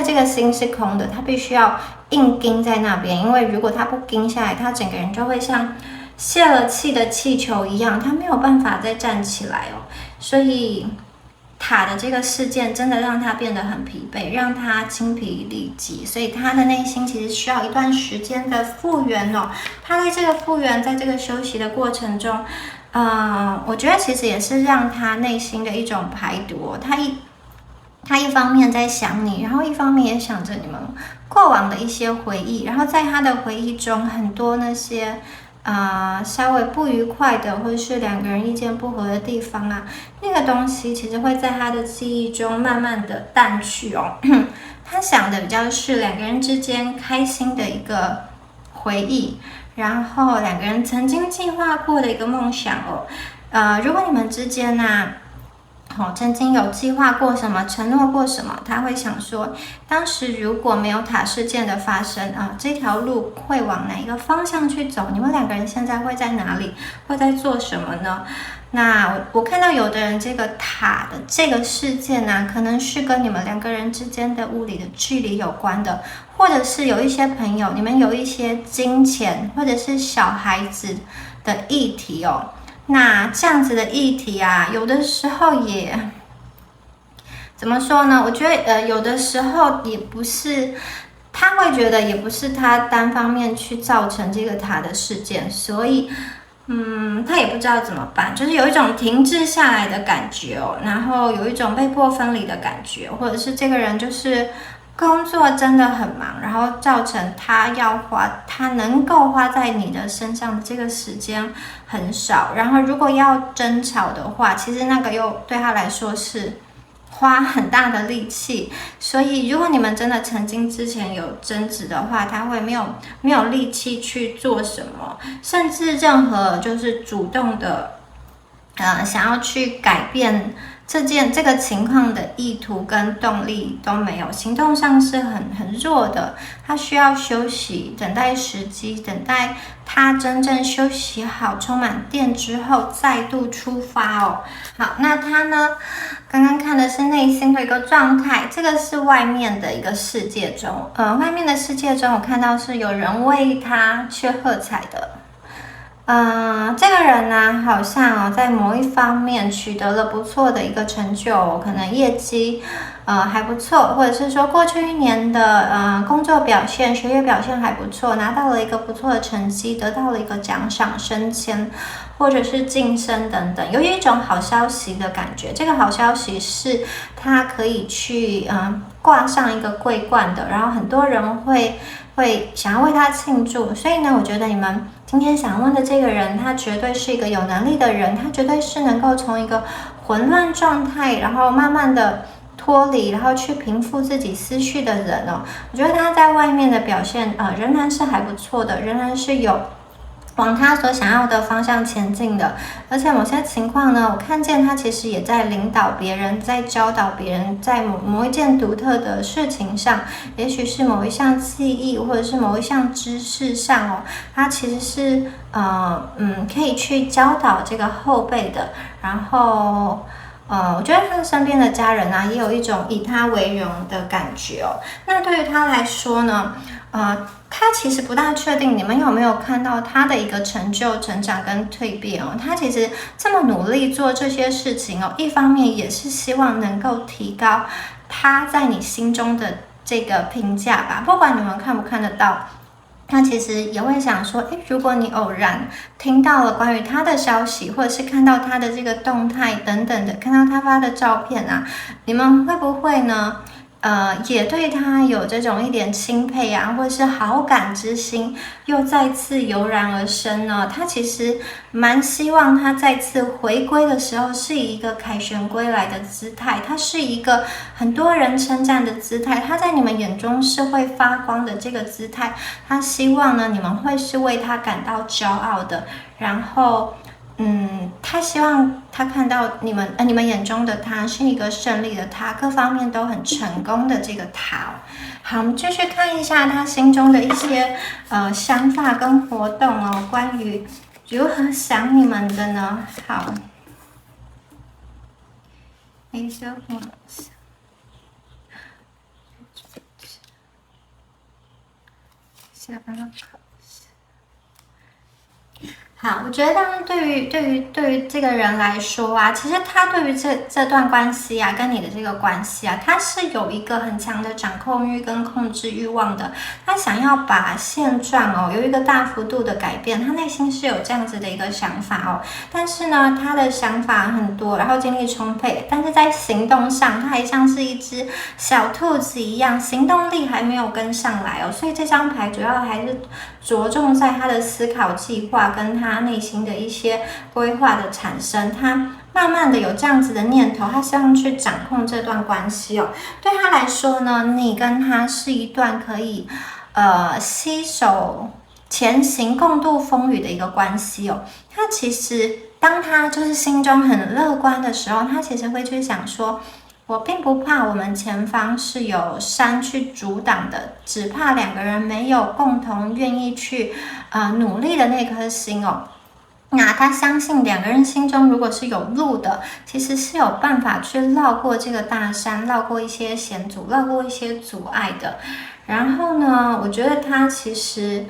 这个心是空的，他必须要硬盯在那边，因为如果他不盯下来，他整个人就会像泄了气的气球一样，他没有办法再站起来哦。所以塔的这个事件真的让他变得很疲惫，让他精疲力尽，所以他的内心其实需要一段时间的复原哦。他在这个复原，在这个休息的过程中，我觉得其实也是让他内心的一种排毒哦。他一方面在想你，然后一方面也想着你们过往的一些回忆，然后在他的回忆中，很多那些稍微不愉快的，或者是两个人意见不合的地方啊，那个东西其实会在他的记忆中慢慢的淡去哦。他想的比较是两个人之间开心的一个回忆，然后两个人曾经计划过的一个梦想哦。如果你们之间呢，曾经有计划过什么，承诺过什么，他会想说，当时如果没有塔事件的发生这条路会往哪一个方向去走？你们两个人现在会在哪里？会在做什么呢？那我看到有的人这个塔的这个事件呢，可能是跟你们两个人之间的物理的距离有关的，或者是有一些朋友，你们有一些金钱或者是小孩子的议题哦。那这样子的议题啊，有的时候也怎么说呢？我觉得有的时候也不是，他会觉得也不是他单方面去造成这个塔的事件，所以他也不知道怎么办，就是有一种停滞下来的感觉哦，然后有一种被迫分离的感觉，或者是这个人就是工作真的很忙，然后造成他能够花在你的身上的这个时间很少，然后如果要争吵的话，其实那个又对他来说是花很大的力气，所以如果你们真的曾经之前有争执的话，他会没有力气去做什么，甚至任何就是主动的想要去改变这个情况的意图跟动力都没有，行动上是很弱的，他需要休息，等待时机，等待他真正休息好，充满电之后再度出发哦。好，那他呢？刚刚看的是内心的一个状态，这个是外面的一个世界中，外面的世界中我看到是有人为他去喝彩的。这个人呢，好像在某一方面取得了不错的一个成就，可能业绩还不错，或者是说过去一年的工作表现、学业表现还不错，拿到了一个不错的成绩，得到了一个奖赏、升迁，或者是晋升等等，有一种好消息的感觉。这个好消息是他可以去挂上一个桂冠的，然后很多人会想要为他庆祝，所以呢，我觉得你们今天想问的这个人，他绝对是一个有能力的人，他绝对是能够从一个混乱状态，然后慢慢的脱离，然后去平复自己思绪的人哦。我觉得他在外面的表现仍然是还不错的，仍然是有往他所想要的方向前进的，而且某些情况呢，我看见他其实也在领导别人，在教导别人，在某一件独特的事情上，也许是某一项技艺或者是某一项知识上哦，他其实是可以去教导这个后辈的，然后我觉得他身边的家人啊，也有一种以他为荣的感觉哦。那对于他来说呢，他其实不大确定你们有没有看到他的一个成就、成长跟蜕变哦。他其实这么努力做这些事情哦，一方面也是希望能够提高他在你心中的这个评价吧。不管你们看不看得到，他其实也会想说，如果你偶然听到了关于他的消息，或者是看到他的这个动态等等的，看到他发的照片啊，你们会不会呢？也对他有这种一点钦佩啊，或者是好感之心，又再次油然而生呢。他其实蛮希望他再次回归的时候，是以一个凯旋归来的姿态，他是一个很多人称赞的姿态，他在你们眼中是会发光的这个姿态。他希望呢，你们会是为他感到骄傲的，然后他希望他看到你们眼中的他是一个胜利的他，各方面都很成功的这个他哦。好，我们继续看一下他心中的一些想法跟活动哦，关于如何想你们的呢？好，一些往下。好，我觉得当然对于这个人来说啊，其实他对于这段关系啊，跟你的这个关系啊，他是有一个很强的掌控欲跟控制欲望的。他想要把现状哦有一个大幅度的改变，他内心是有这样子的一个想法哦。但是呢，他的想法很多，然后精力充沛，但是在行动上，他还像是一只小兔子一样，行动力还没有跟上来哦。所以这张牌主要还是着重在他的思考计划跟他内心的一些规划的产生，他慢慢的有这样子的念头，他希望去掌控这段关系哦。对他来说呢，你跟他是一段可以携手前行、共度风雨的一个关系哦。他其实当他就是心中很乐观的时候，他其实会去想说，我并不怕我们前方是有山去阻挡的，只怕两个人没有共同愿意去努力的那颗心哦。那他相信两个人心中如果是有路的，其实是有办法去绕过这个大山，绕过一些险阻，绕过一些阻碍的。然后呢，我觉得他其实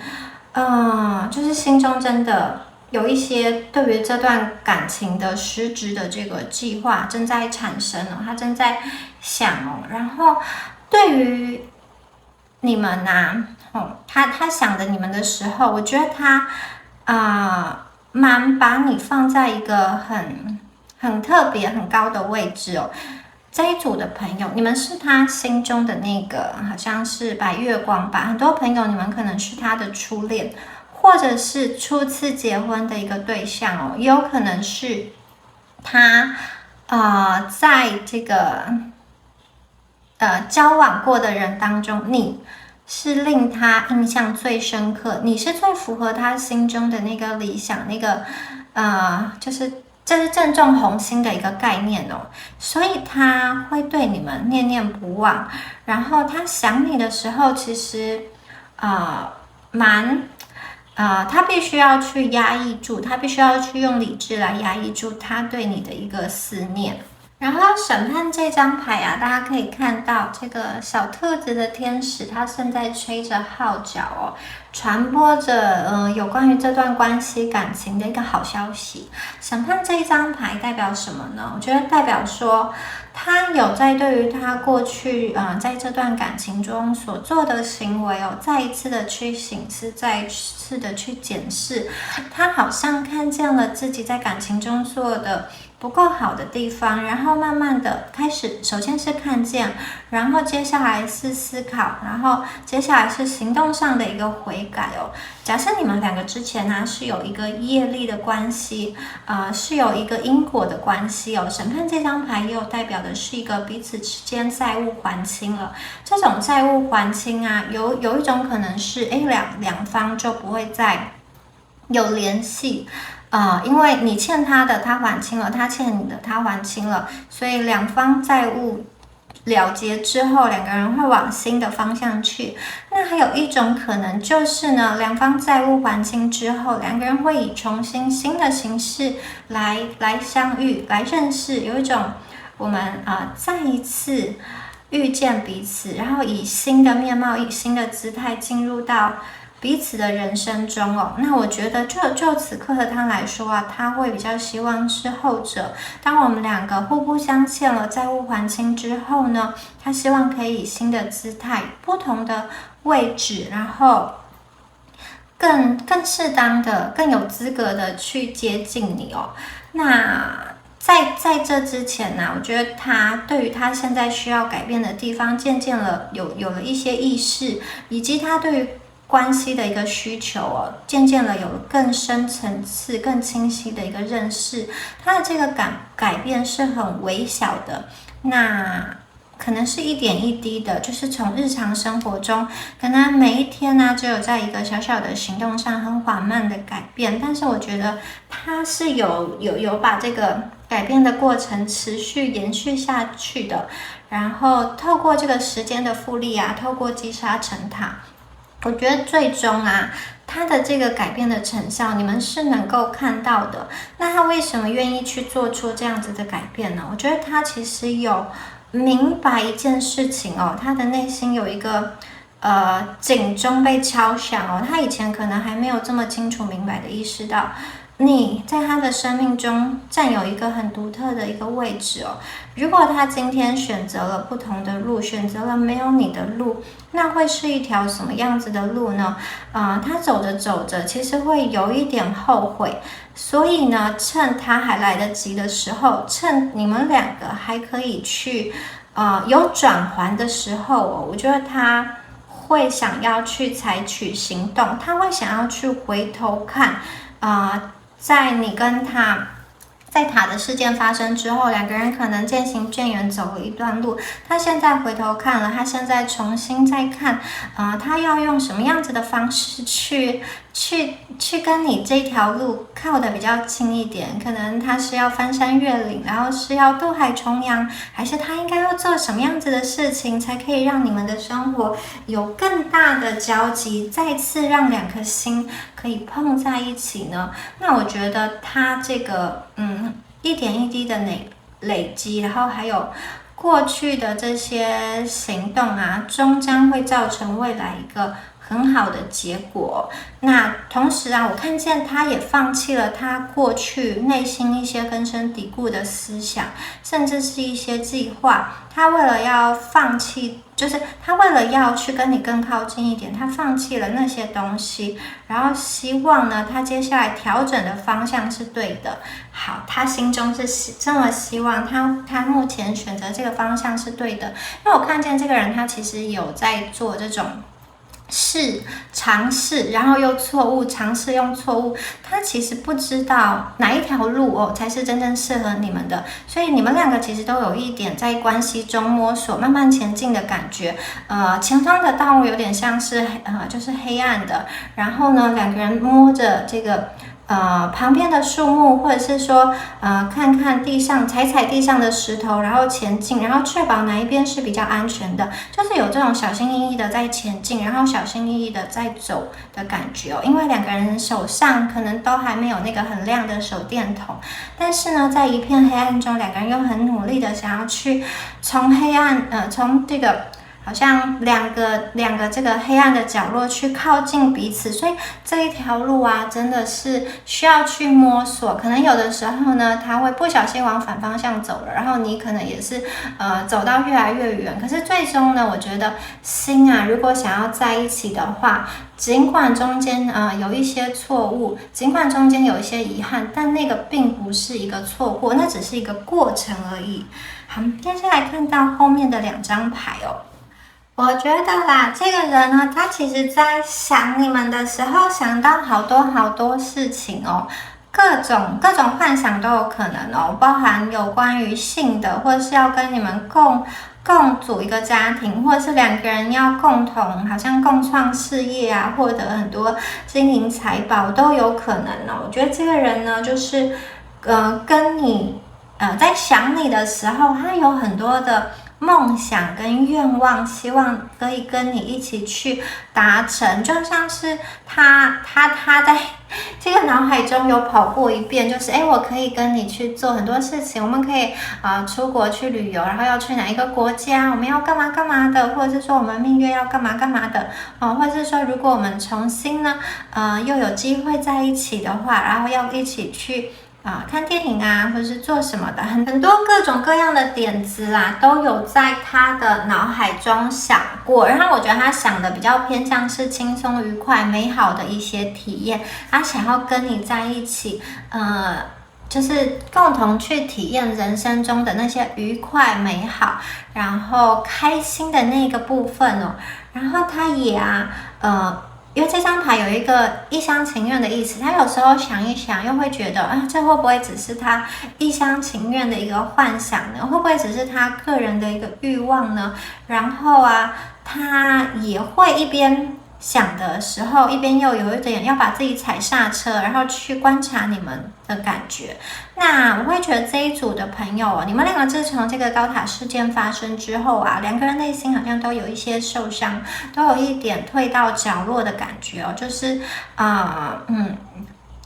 就是心中真的有一些对于这段感情的实质的这个计划正在产生哦，他正在想哦。然后对于你们他想着你们的时候，我觉得他蛮把你放在一个很特别、很高的位置哦。这一组的朋友，你们是他心中的那个好像是白月光吧？很多朋友，你们可能是他的初恋，或者是初次结婚的一个对象哦，也有可能是他在这个交往过的人当中，你是令他印象最深刻，你是最符合他心中的那个理想，那个就是这是正中红心的一个概念哦，所以他会对你们念念不忘。然后他想你的时候，其实他必须要去压抑住，他必须要去用理智来压抑住他对你的一个思念。然后审判这张牌啊，大家可以看到这个小兔子的天使，它正在吹着号角哦，传播着有关于这段关系感情的一个好消息。审判这一张牌代表什么呢？我觉得代表说，他有在对于他过去在这段感情中所做的行为哦，再一次的去省思，再一次的去检视，他好像看见了自己在感情中做的不够好的地方，然后慢慢的开始，首先是看见，然后接下来是思考，然后接下来是行动上的一个悔改哦。假设你们两个之前呢是有一个业力的关系，是有一个因果的关系哦。审判这张牌也有代表的是一个彼此之间债务还清了。这种债务还清啊，有一种可能是两方就不会再有联系。因为你欠他的他还清了，他欠你的他还清了，所以两方债务了结之后，两个人会往新的方向去。那还有一种可能就是呢，两方债务还清之后，两个人会以重新新的形式来相遇，来认识，有一种我们再一次遇见彼此，然后以新的面貌、以新的姿态进入到彼此的人生中哦。那我觉得就此刻的他来说啊，他会比较希望是后者。当我们两个互不相欠了，债务还清之后呢，他希望可以以新的姿态、不同的位置，然后更适当的、更有资格的去接近你哦。那在这之前呢，我觉得他对于他现在需要改变的地方，渐渐有了一些意识，以及他对于关系的一个需求哦，渐渐的有了更深层次、更清晰的一个认识。他的这个改变是很微小的，那可能是一点一滴的，就是从日常生活中，可能每一天呢，只有在一个小小的行动上很缓慢的改变，但是我觉得它是有把这个改变的过程持续延续下去的，然后透过这个时间的复利啊，透过积沙成塔，我觉得最终啊，他的这个改变的成效，你们是能够看到的。那他为什么愿意去做出这样子的改变呢？我觉得他其实有明白一件事情哦，他的内心有一个警钟被敲响哦，他以前可能还没有这么清楚明白的意识到，你在他的生命中占有一个很独特的一个位置哦。如果他今天选择了不同的路，选择了没有你的路，那会是一条什么样子的路呢？他走着走着，其实会有一点后悔。所以呢，趁他还来得及的时候，趁你们两个还可以去有转圜的时候哦，我觉得他会想要去采取行动，他会想要去回头看在你跟他在塔的事件发生之后，两个人可能渐行渐远，走了一段路。他现在回头看了，他现在重新再看，他要用什么样子的方式去跟你这条路靠得比较近一点？可能他是要翻山越岭，然后是要渡海重洋，还是他应该要做什么样子的事情，才可以让你们的生活有更大的交集，再次让两颗心可以碰在一起呢？那我觉得他这个一点一滴的累积，然后还有过去的这些行动啊，终将会造成未来一个很好的结果。那同时啊，我看见他也放弃了他过去内心一些根深蒂固的思想，甚至是一些计划。他为了要放弃，就是他为了要去跟你更靠近一点，他放弃了那些东西，然后希望呢，他接下来调整的方向是对的。好，他心中是这么希望，他目前选择这个方向是对的。因为我看见这个人，他其实有在做这种尝试，然后又错误，尝试用错误，他其实不知道哪一条路才是真正适合你们的，所以你们两个其实都有一点在关系中摸索、慢慢前进的感觉。前方的道路有点像是就是黑暗的，然后呢，两个人摸着这个旁边的树木，或者是说看看地上，踩地上的石头，然后前进，然后确保哪一边是比较安全的，就是有这种小心翼翼的在前进，然后小心翼翼的在走的感觉哦。因为两个人手上可能都还没有那个很亮的手电筒，但是呢，在一片黑暗中，两个人又很努力的想要去从黑暗从这个好像两个这个黑暗的角落去靠近彼此，所以这一条路啊，真的是需要去摸索。可能有的时候呢，他会不小心往反方向走了，然后你可能也是走到越来越远。可是最终呢，我觉得心啊，如果想要在一起的话，尽管中间有一些错误，尽管中间有一些遗憾，但那个并不是一个错过，那只是一个过程而已。好，接下来看到后面的2张牌哦。我觉得啦，这个人呢，他其实在想你们的时候，想到好多事情哦，各种幻想都有可能哦，包含有关于性的，或者是要跟你们共组一个家庭，或者是两个人要共同好像共创事业啊，获得很多金银财宝都有可能哦。我觉得这个人呢，就是跟你在想你的时候，他有很多的梦想跟愿望，希望可以跟你一起去达成，就像是他在这个脑海中有跑过一遍，就是我可以跟你去做很多事情，我们可以出国去旅游，然后要去哪一个国家，我们要干嘛的，或者是说我们蜜月要干嘛的，或者是说如果我们重新呢又有机会在一起的话，然后要一起去看电影啊，或者是做什么的，很多各种各样的点子啦，都有在他的脑海中想过。然后我觉得他想的比较偏向是轻松、愉快、美好的一些体验。他想要跟你在一起，就是共同去体验人生中的那些愉快、美好，然后开心的那个部分哦。然后他也因为这张牌有一个一厢情愿的意思，他有时候想一想，又会觉得啊，这会不会只是他一厢情愿的一个幻想呢？会不会只是他个人的一个欲望呢？然后啊，他也会一边想的时候，一边又有一点要把自己踩刹车，然后去观察你们的感觉。那我会觉得这一组的朋友哦，你们两个自从这个高塔事件发生之后啊，两个人内心好像都有一些受伤，都有一点退到角落的感觉哦，就是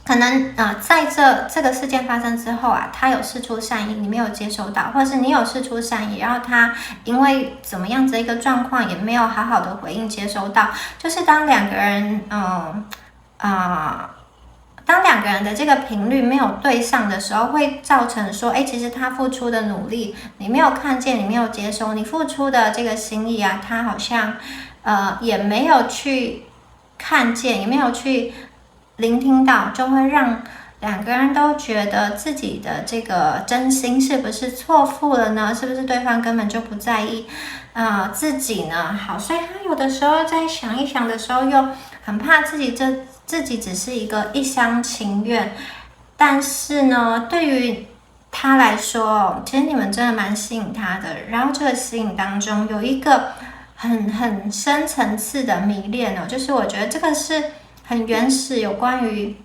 可能在这个事件发生之后啊，他有释出善意，你没有接收到，或者是你有释出善意，然后他因为怎么样子一个状况也没有好好的回应接收到，就是当两个人当两个人的这个频率没有对上的时候，会造成说，其实他付出的努力你没有看见，你没有接收，你付出的这个心意啊，他好像也没有去看见，也没有去聆听到，就会让两个人都觉得自己的这个真心是不是错付了呢？是不是对方根本就不在意自己呢？好，所以他有的时候在想一想的时候，又很怕自己只是一个一厢情愿，但是呢，对于他来说，其实你们真的蛮吸引他的。然后这个吸引当中有一个很深层次的迷恋哦，就是我觉得这个是很原始有关于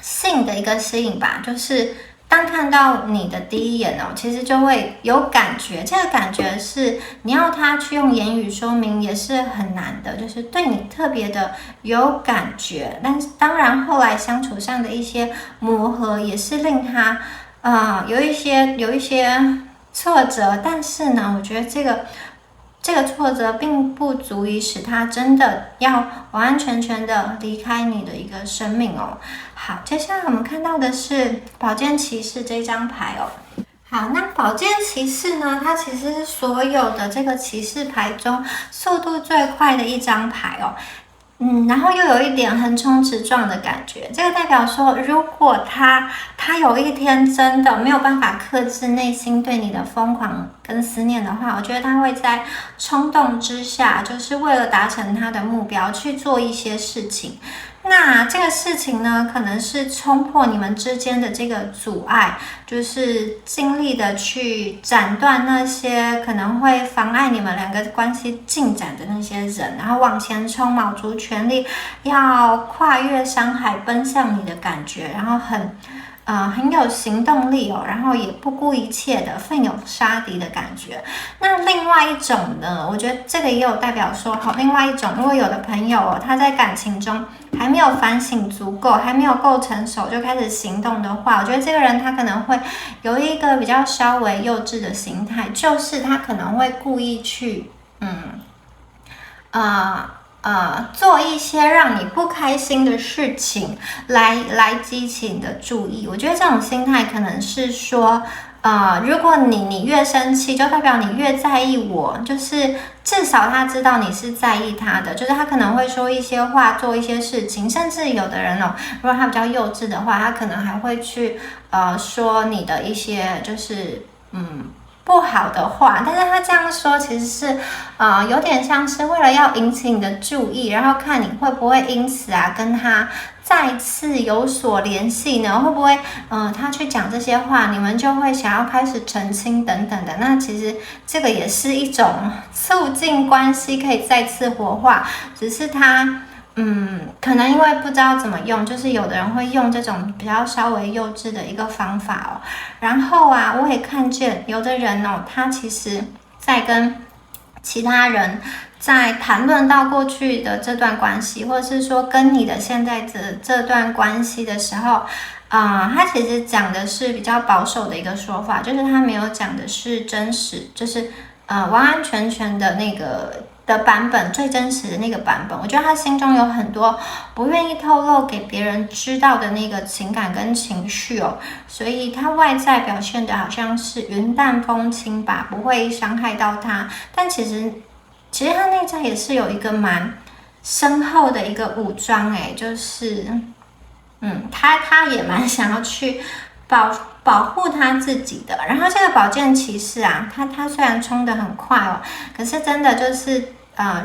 性的一个吸引吧，就是当看到你的第一眼哦，其实就会有感觉，这个感觉是你要他去用言语说明也是很难的，就是对你特别的有感觉，但是当然后来相处上的一些磨合也是令他有一些挫折，但是呢，我觉得这个挫折并不足以使他真的要完完全全的离开你的一个生命哦。好，接下来我们看到的是宝剑骑士这张牌哦。好，那宝剑骑士呢，它其实是所有的这个骑士牌中速度最快的一张牌哦。然后又有一点横冲直撞的感觉，这个代表说，如果他有一天真的没有办法克制内心对你的疯狂跟思念的话，我觉得他会在冲动之下，就是为了达成他的目标去做一些事情。那这个事情呢，可能是冲破你们之间的这个阻碍，就是尽力的去斩断那些可能会妨碍你们两个关系进展的那些人，然后往前冲，卯足全力要跨越山海奔向你的感觉，然后很有行动力哦，然后也不顾一切的奋勇杀敌的感觉。那另外一种呢，我觉得这个也有代表说，另外一种，如果有的朋友哦，他在感情中还没有反省足够，还没有够成熟就开始行动的话，我觉得这个人他可能会有一个比较稍微幼稚的心态，就是他可能会故意去做一些让你不开心的事情来激起你的注意。我觉得这种心态可能是说，如果你越生气，就代表你越在意我，就是至少他知道你是在意他的，就是他可能会说一些话，做一些事情，甚至有的人哦，如果他比较幼稚的话，他可能还会去说你的一些就是不好的话，但是他这样说其实是有点像是为了要引起你的注意，然后看你会不会因此跟他再次有所联系呢？会不会他去讲这些话，你们就会想要开始澄清等等的？那其实这个也是一种促进关系可以再次活化，只是他可能因为不知道怎么用，就是有的人会用这种比较稍微幼稚的一个方法哦。然后我也看见有的人哦，他其实在跟其他人在谈论到过去的这段关系，或者是说跟你的现在的这段关系的时候，他其实讲的是比较保守的一个说法，就是他没有讲的是真实，就是完完全全的那个的版本，最真实的那个版本。我觉得他心中有很多不愿意透露给别人知道的那个情感跟情绪哦，所以他外在表现的好像是云淡风轻吧，不会伤害到他，但其实他内在也是有一个蛮深厚的一个武装就是他也蛮想要去保护他自己的。然后这个宝剑骑士他虽然冲得很快哦，可是真的就是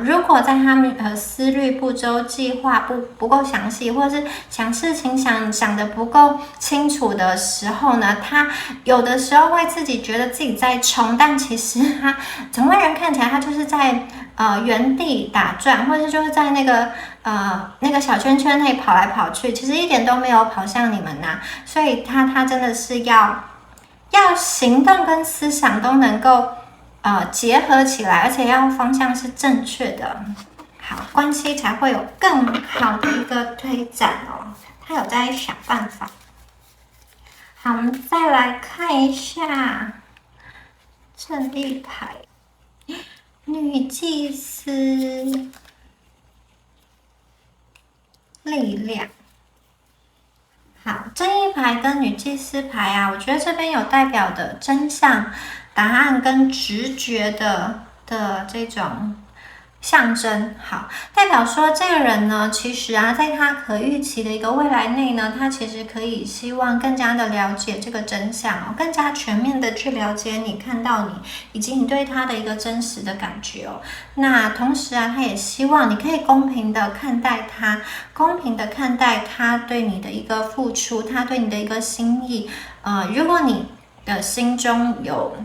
如果在他们思虑不周、计划不够详细，或者是想事情想得不够清楚的时候呢，他有的时候会自己觉得自己在冲，但其实他从外人看起来他就是在原地打转，或者是就是在那个小圈圈内跑来跑去，其实一点都没有跑向你们呐、所以他真的是要行动跟思想都能够结合起来，而且要方向是正确的，好，关系才会有更好的一个推展哦。他有在想办法。好，我们再来看一下正义牌，女祭司，力量。好，正义牌跟女祭司牌啊，我觉得这边有代表的真相、答案跟直觉的这种象征。好，代表说这个人呢，其实啊，在他可预期的一个未来内呢，他其实可以希望更加的了解这个真相哦，更加全面的去了解你、看到你，以及你对他的一个真实的感觉哦。那同时啊，他也希望你可以公平的看待他，公平的看待他对你的一个付出，他对你的一个心意。如果你的心中有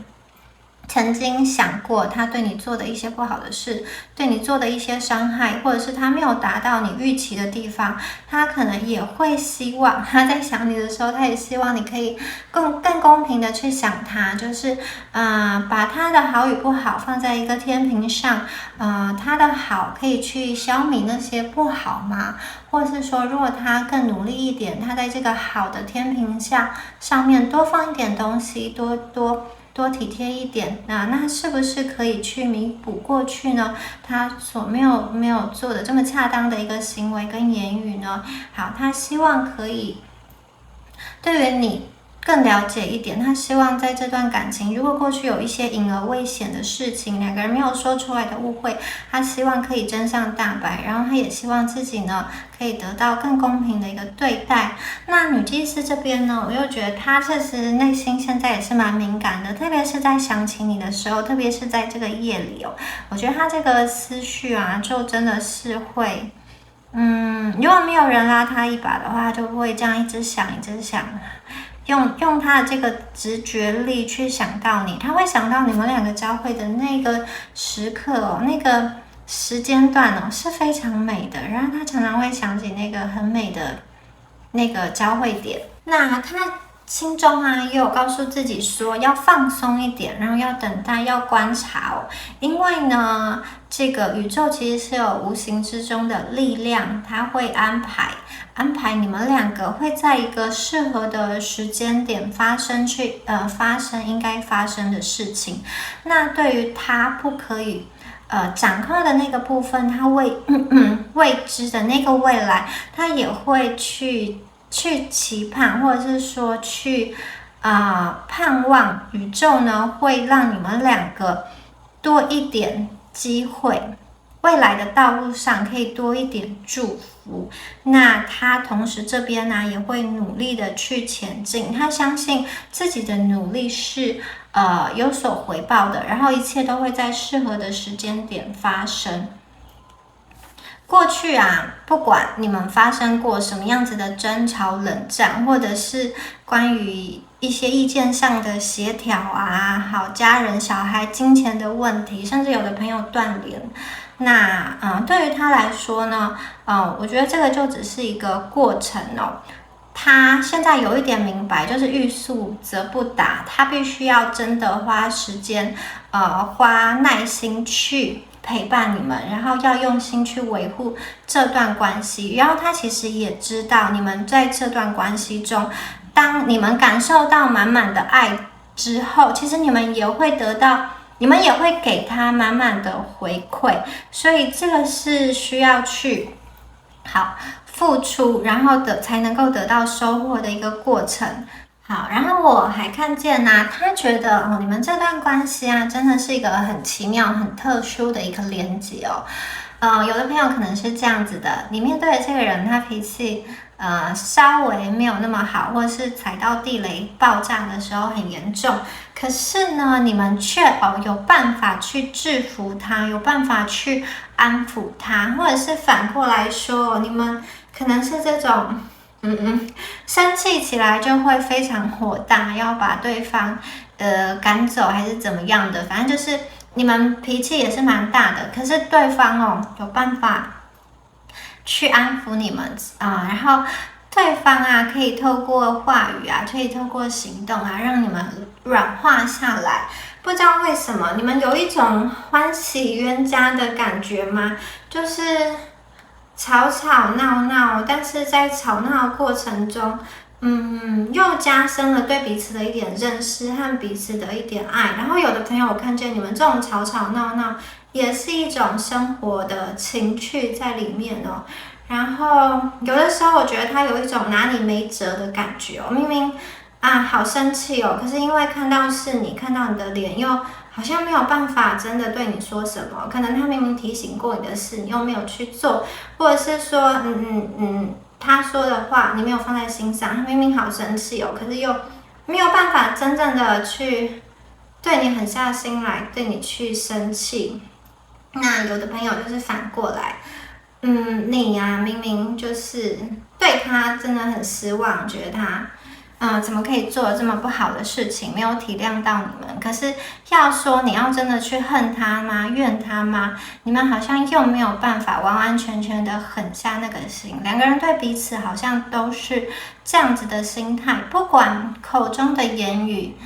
曾经想过他对你做的一些不好的事，对你做的一些伤害，或者是他没有达到你预期的地方，他可能也会希望，他在想你的时候，他也希望你可以更公平的去想他，就是把他的好与不好放在一个天平上，他的好可以去消弭那些不好吗？或者是说，如果他更努力一点，他在这个好的天平上面多放一点东西，多体贴一点，那是不是可以去弥补过去呢？他所没有做的这么恰当的一个行为跟言语呢？好，他希望可以对于你更了解一点，他希望在这段感情，如果过去有一些隐而未显的事情，两个人没有说出来的误会，他希望可以真相大白，然后他也希望自己呢可以得到更公平的一个对待。那女祭司这边呢，我又觉得她确实内心现在也是蛮敏感的，特别是在想起你的时候，特别是在这个夜里哦，我觉得她这个思绪啊，就真的是会。如果没有人拉他一把的话，他就不会这样一直想，用他的这个直觉力去想到你，他会想到你们两个交汇的那个时刻哦，那个时间段哦是非常美的，然后他常常会想起那个很美的那个交汇点。那他心中啊也有告诉自己说要放松一点，然后要等待，要观察哦，因为呢，这个宇宙其实是有无形之中的力量，它会安排你们两个会在一个适合的时间点发生应该发生的事情。那对于他不可以掌控的那个部分，他未知的那个未来，他也会去期盼，或者是说去盼望宇宙呢会让你们两个多一点机会，未来的道路上可以多一点祝福。那他同时这边呢也会努力的去前进，他相信自己的努力是有所回报的，然后一切都会在适合的时间点发生。过去啊，不管你们发生过什么样子的争吵、冷战，或者是关于一些意见上的协调啊，好，家人、小孩、金钱的问题，甚至有的朋友断联，那对于他来说呢，我觉得这个就只是一个过程哦。他现在有一点明白，就是欲速则不达，他必须要真的花时间，花耐心去陪伴你们，然后要用心去维护这段关系。然后他其实也知道，你们在这段关系中，当你们感受到满满的爱之后，其实你们也会得到，你们也会给他满满的回馈。所以这个是需要去付出，然后才能够得到收获的一个过程。好，然后我还看见他觉得你们这段关系啊，真的是一个很奇妙、很特殊的一个连接哦。有的朋友可能是这样子的，你面对的这个人，他脾气稍微没有那么好，或者是踩到地雷爆炸的时候很严重，可是呢，你们却有办法去制服他，有办法去安抚他，或者是反过来说，你们可能是这种，生气起来就会非常火大，要把对方赶走还是怎么样的，反正就是你们脾气也是蛮大的，可是对方有办法去安抚你们然后对方可以透过话语可以透过行动让你们软化下来。不知道为什么你们有一种欢喜冤家的感觉吗？就是吵吵闹闹，但是在吵闹的过程中，又加深了对彼此的一点认识和彼此的一点爱。然后有的朋友，我看见你们这种吵吵闹闹，也是一种生活的情趣在里面哦。然后有的时候，我觉得他有一种拿你没辙的感觉哦。明明好生气哦，可是因为看到是你，看到你的脸，又好像没有办法真的对你说什么。可能他明明提醒过你的事，你又没有去做，或者是说，他说的话你没有放在心上，他明明好生气哦，可是又没有办法真正的去对你狠下心来，对你去生气。那有的朋友就是反过来，你明明就是对他真的很失望，觉得他怎么可以做这么不好的事情，没有体谅到你们。可是要说你要真的去恨他吗？怨他吗？你们好像又没有办法完完全全的狠下那个心。两个人对彼此好像都是这样子的心态，不管口中的言语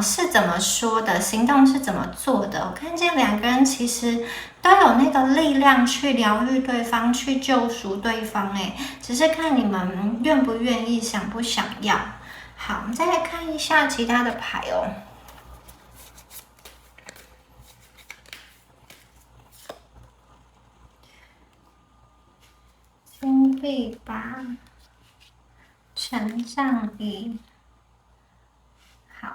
是怎么说的，行动是怎么做的。我看见两个人其实都有那个力量去疗愈对方，去救赎对方，只是看你们愿不愿意，想不想要。好，我们再来看一下其他的牌哦。金币八，权杖一，好，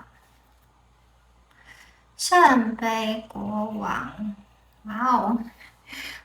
圣杯国王，哇哦！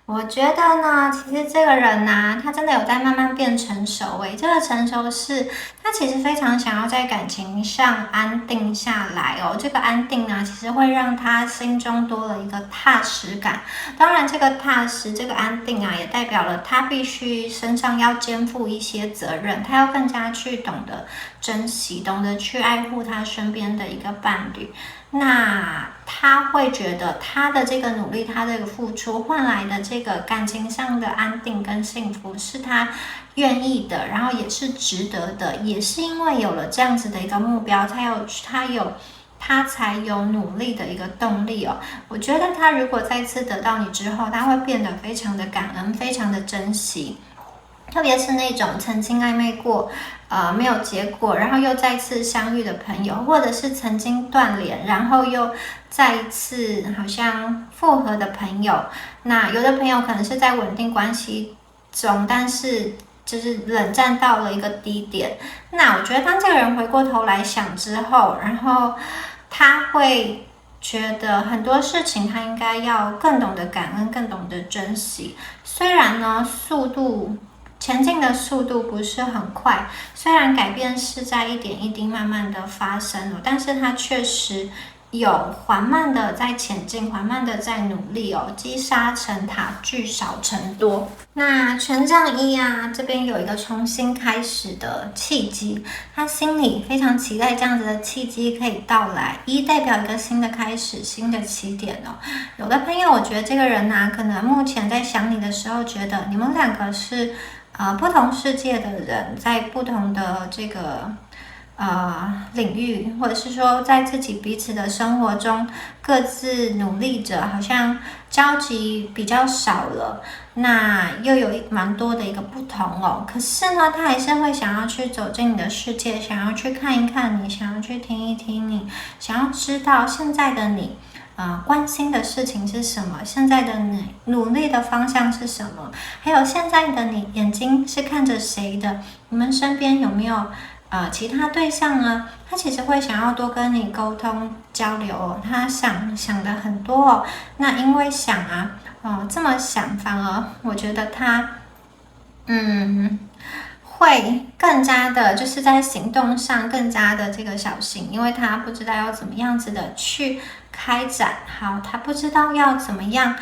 我觉得呢，其实这个人他真的有在慢慢变成熟。这个成熟是他其实非常想要在感情上安定下来哦。这个安定呢，其实会让他心中多了一个踏实感。当然，这个踏实、这个安定也代表了他必须身上要肩负一些责任，他要更加去懂得珍惜，懂得去爱护他身边的一个伴侣。那他会觉得他的这个努力，他这个付出换来的这个感情上的安定跟幸福是他愿意的，然后也是值得的，也是因为有了这样子的一个目标，他才有努力的一个动力哦。我觉得他如果再次得到你之后，他会变得非常的感恩，非常的珍惜。特别是那种曾经暧昧过，没有结果，然后又再次相遇的朋友，或者是曾经断联，然后又再一次好像复合的朋友。那有的朋友可能是在稳定关系中，但是就是冷战到了一个低点。那我觉得当这个人回过头来想之后，然后他会觉得很多事情他应该要更懂得感恩，更懂得珍惜。虽然呢，前进的速度不是很快，虽然改变是在一点一滴慢慢的发生，但是它确实有缓慢的在前进，缓慢的在努力哦。积沙成塔，聚少成多。那权杖一这边有一个重新开始的契机，他心里非常期待这样子的契机可以到来。一代表一个新的开始，新的起点哦。有的朋友，我觉得这个人可能目前在想你的时候，觉得你们两个是不同世界的人，在不同的这个领域，或者是说在自己彼此的生活中各自努力着，好像交集比较少了，那又有蛮多的一个不同哦。可是呢，他还是会想要去走进你的世界，想要去看一看你，想要去听一听你，想要知道现在的你关心的事情是什么？现在的你努力的方向是什么？还有现在的你眼睛是看着谁的？你们身边有没有其他对象呢？他其实会想要多跟你沟通交流哦。他想的很多哦。那因为想这么想，反而我觉得他会更加的，就是在行动上更加的这个小心，因为他不知道要怎么样子的去开展，好，他不知道要怎么样，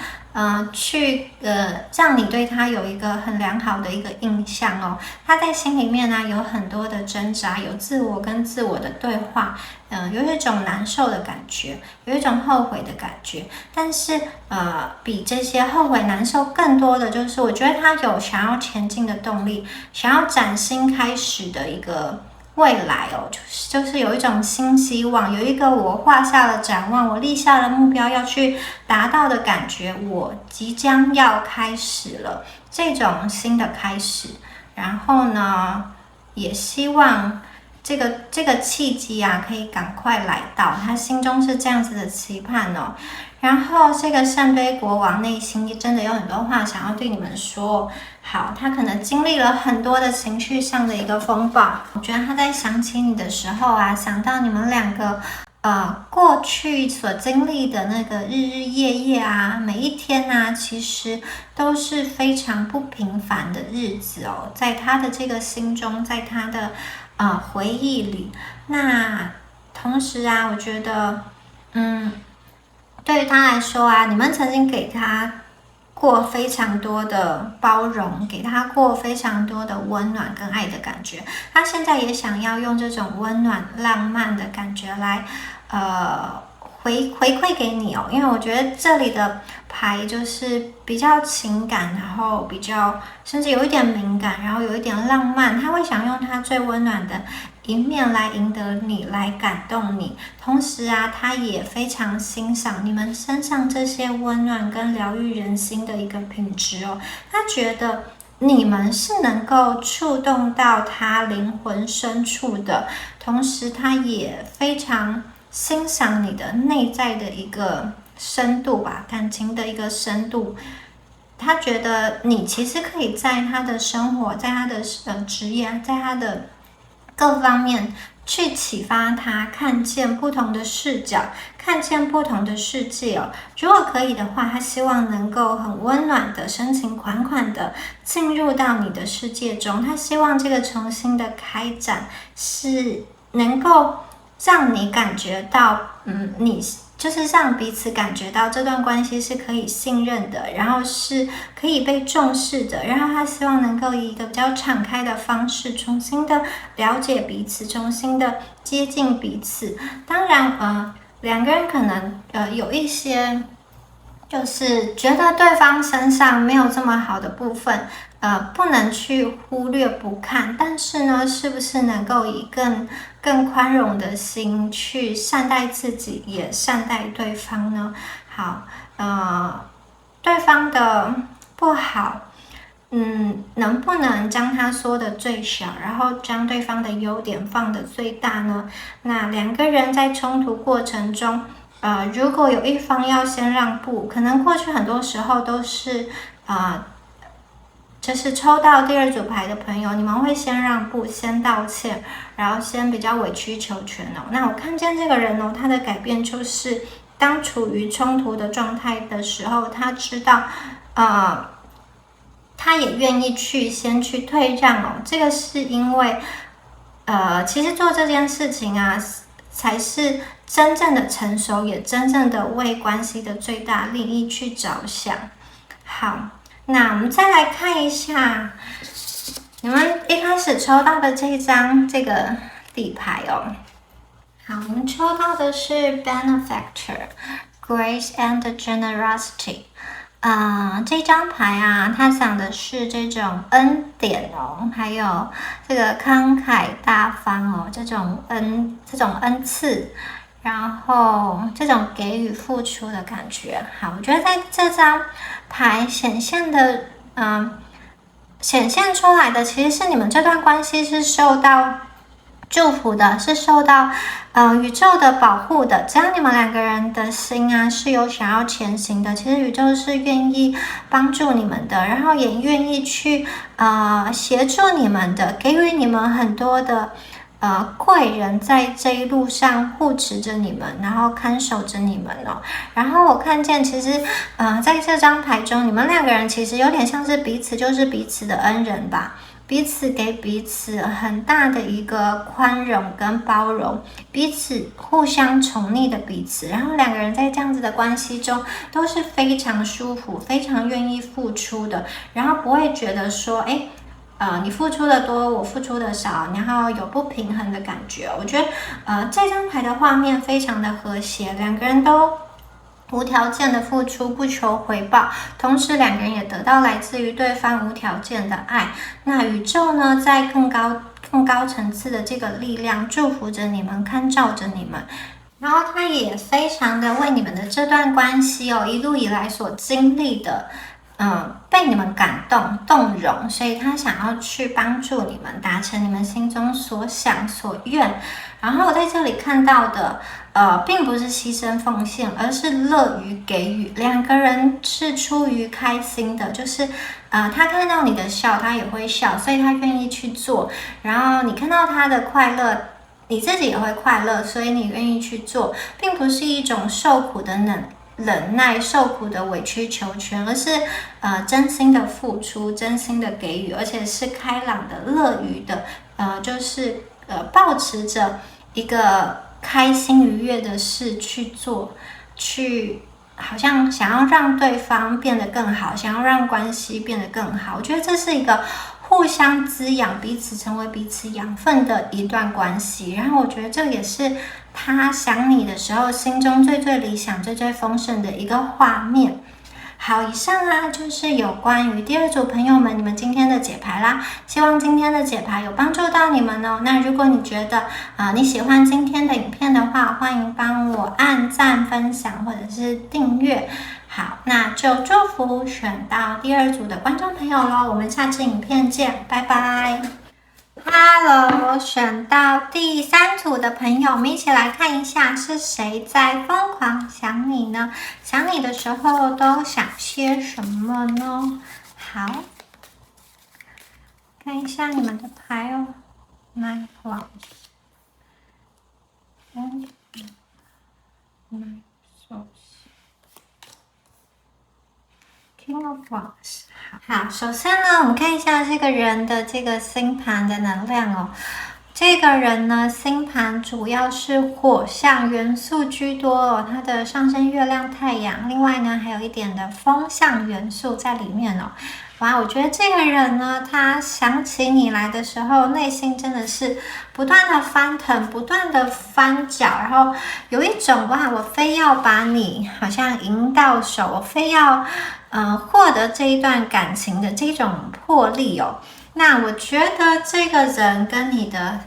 让你对他有一个很良好的一个印象哦。他在心里面呢有很多的挣扎，有自我跟自我的对话，有一种难受的感觉，有一种后悔的感觉。但是比这些后悔难受更多的就是，我觉得他有想要前进的动力，想要崭新开始的一个未来哦，就是有一种新希望，有一个我画下了展望，我立下了目标要去达到的感觉，我即将要开始了这种新的开始。然后呢，也希望这个契机啊，可以赶快来到，他心中是这样子的期盼哦。然后这个圣杯国王内心真的有很多话想要对你们说。好，他可能经历了很多的情绪上的一个风暴。我觉得他在想起你的时候啊，想到你们两个过去所经历的那个日日夜夜啊，每一天啊，其实都是非常不平凡的日子哦，在他的这个心中，在他的回忆里。那同时啊，我觉得对于他来说啊，你们曾经给他过非常多的包容，给他过非常多的温暖跟爱的感觉。他现在也想要用这种温暖浪漫的感觉来回馈给你哦。因为我觉得这里的牌就是比较情感，然后比较甚至有一点敏感，然后有一点浪漫。他会想用他最温暖的一面来赢得你，来感动你。同时啊，他也非常欣赏你们身上这些温暖跟疗愈人心的一个品质哦。他觉得你们是能够触动到他灵魂深处的，同时他也非常欣赏你的内在的一个深度吧，感情的一个深度。他觉得你其实可以在他的生活，在他的职业，在他的各方面去启发他，看见不同的视角，看见不同的世界哦。如果可以的话，他希望能够很温暖的、深情款款的进入到你的世界中。他希望这个重新的开展是能够让你感觉到，你就是让彼此感觉到这段关系是可以信任的，然后是可以被重视的。然后他希望能够以一个比较敞开的方式，重新的了解彼此，重新的接近彼此。当然，两个人可能有一些就是觉得对方身上没有这么好的部分，不能去忽略不看。但是呢，是不是能够以更宽容的心去善待自己，也善待对方呢？好，对方的不好，能不能将他说的最小，然后将对方的优点放得最大呢？那两个人在冲突过程中，如果有一方要先让步，可能过去很多时候都是就是抽到第二组牌的朋友，你们会先让步，先道歉，然后先比较委曲求全哦。那我看见这个人哦，他的改变就是当处于冲突的状态的时候，他知道他也愿意先去退让哦。这个是因为其实做这件事情啊，才是真正的成熟，也真正的为关系的最大利益去着想。好，那我们再来看一下你们一开始抽到的这一张这个底牌哦。好，我们抽到的是 Benefactor, Grace and Generosity。这张牌啊，它讲的是这种恩典哦，还有这个慷慨大方哦，这种恩赐，然后这种给予付出的感觉。好，我觉得在这张牌显现出来的，其实是你们这段关系是受到祝福的，是受到宇宙的保护的。只要你们两个人的心啊是有想要前行的，其实宇宙是愿意帮助你们的，然后也愿意去协助你们的，给予你们很多的贵人在这一路上护持着你们，然后看守着你们哦。然后我看见其实在这张牌中，你们两个人其实有点像是彼此就是彼此的恩人吧。彼此给彼此很大的一个宽容跟包容，彼此互相宠溺的彼此，然后两个人在这样子的关系中都是非常舒服，非常愿意付出的，然后不会觉得说，你付出的多，我付出的少，然后有不平衡的感觉。我觉得，这张牌的画面非常的和谐，两个人都无条件的付出，不求回报，同时两个人也得到来自于对方无条件的爱。那宇宙呢，在更高层次的这个力量祝福着你们，看照着你们。然后他也非常的为你们的这段关系一路以来所经历的被你们感动容，所以他想要去帮助你们达成你们心中所想所愿。然后我在这里看到的并不是牺牲奉献，而是乐于给予。两个人是出于开心的，就是他看到你的笑，他也会笑，所以他愿意去做。然后你看到他的快乐，你自己也会快乐，所以你愿意去做，并不是一种受苦的忍耐、受苦的委曲求全，而是真心的付出、真心的给予，而且是开朗的、乐于的，就是抱持着一个开心愉悦的事去做，去好像想要让对方变得更好，想要让关系变得更好。我觉得这是一个互相滋养、彼此成为彼此养分的一段关系。然后我觉得这也是他想你的时候心中最理想、最丰盛的一个画面。好，以上就是有关于第二组朋友们你们今天的解牌啦，希望今天的解牌有帮助到你们哦。那如果你觉得你喜欢今天的影片的话，欢迎帮我按赞、分享或者是订阅。好，那就祝福选到第二组的观众朋友咯，我们下次影片见，拜拜。Hello， 选到第三组的朋友，我们一起来看一下是谁在疯狂想你呢？想你的时候都想些什么呢？好，看一下你们的牌哦。My Flowers， My Souls，King of Wands。好，首先呢，我们看一下这个人的这个星盘的能量哦。这个人呢，星盘主要是火象元素居多哦，他的上升月亮太阳，另外呢还有一点的风象元素在里面哦。哇，我觉得这个人呢，他想起你来的时候，内心真的是不断的翻腾，不断的翻搅，然后有一种我非要把你好像赢到手，我非要获得这一段感情的这种魄力哦。那我觉得这个人跟你的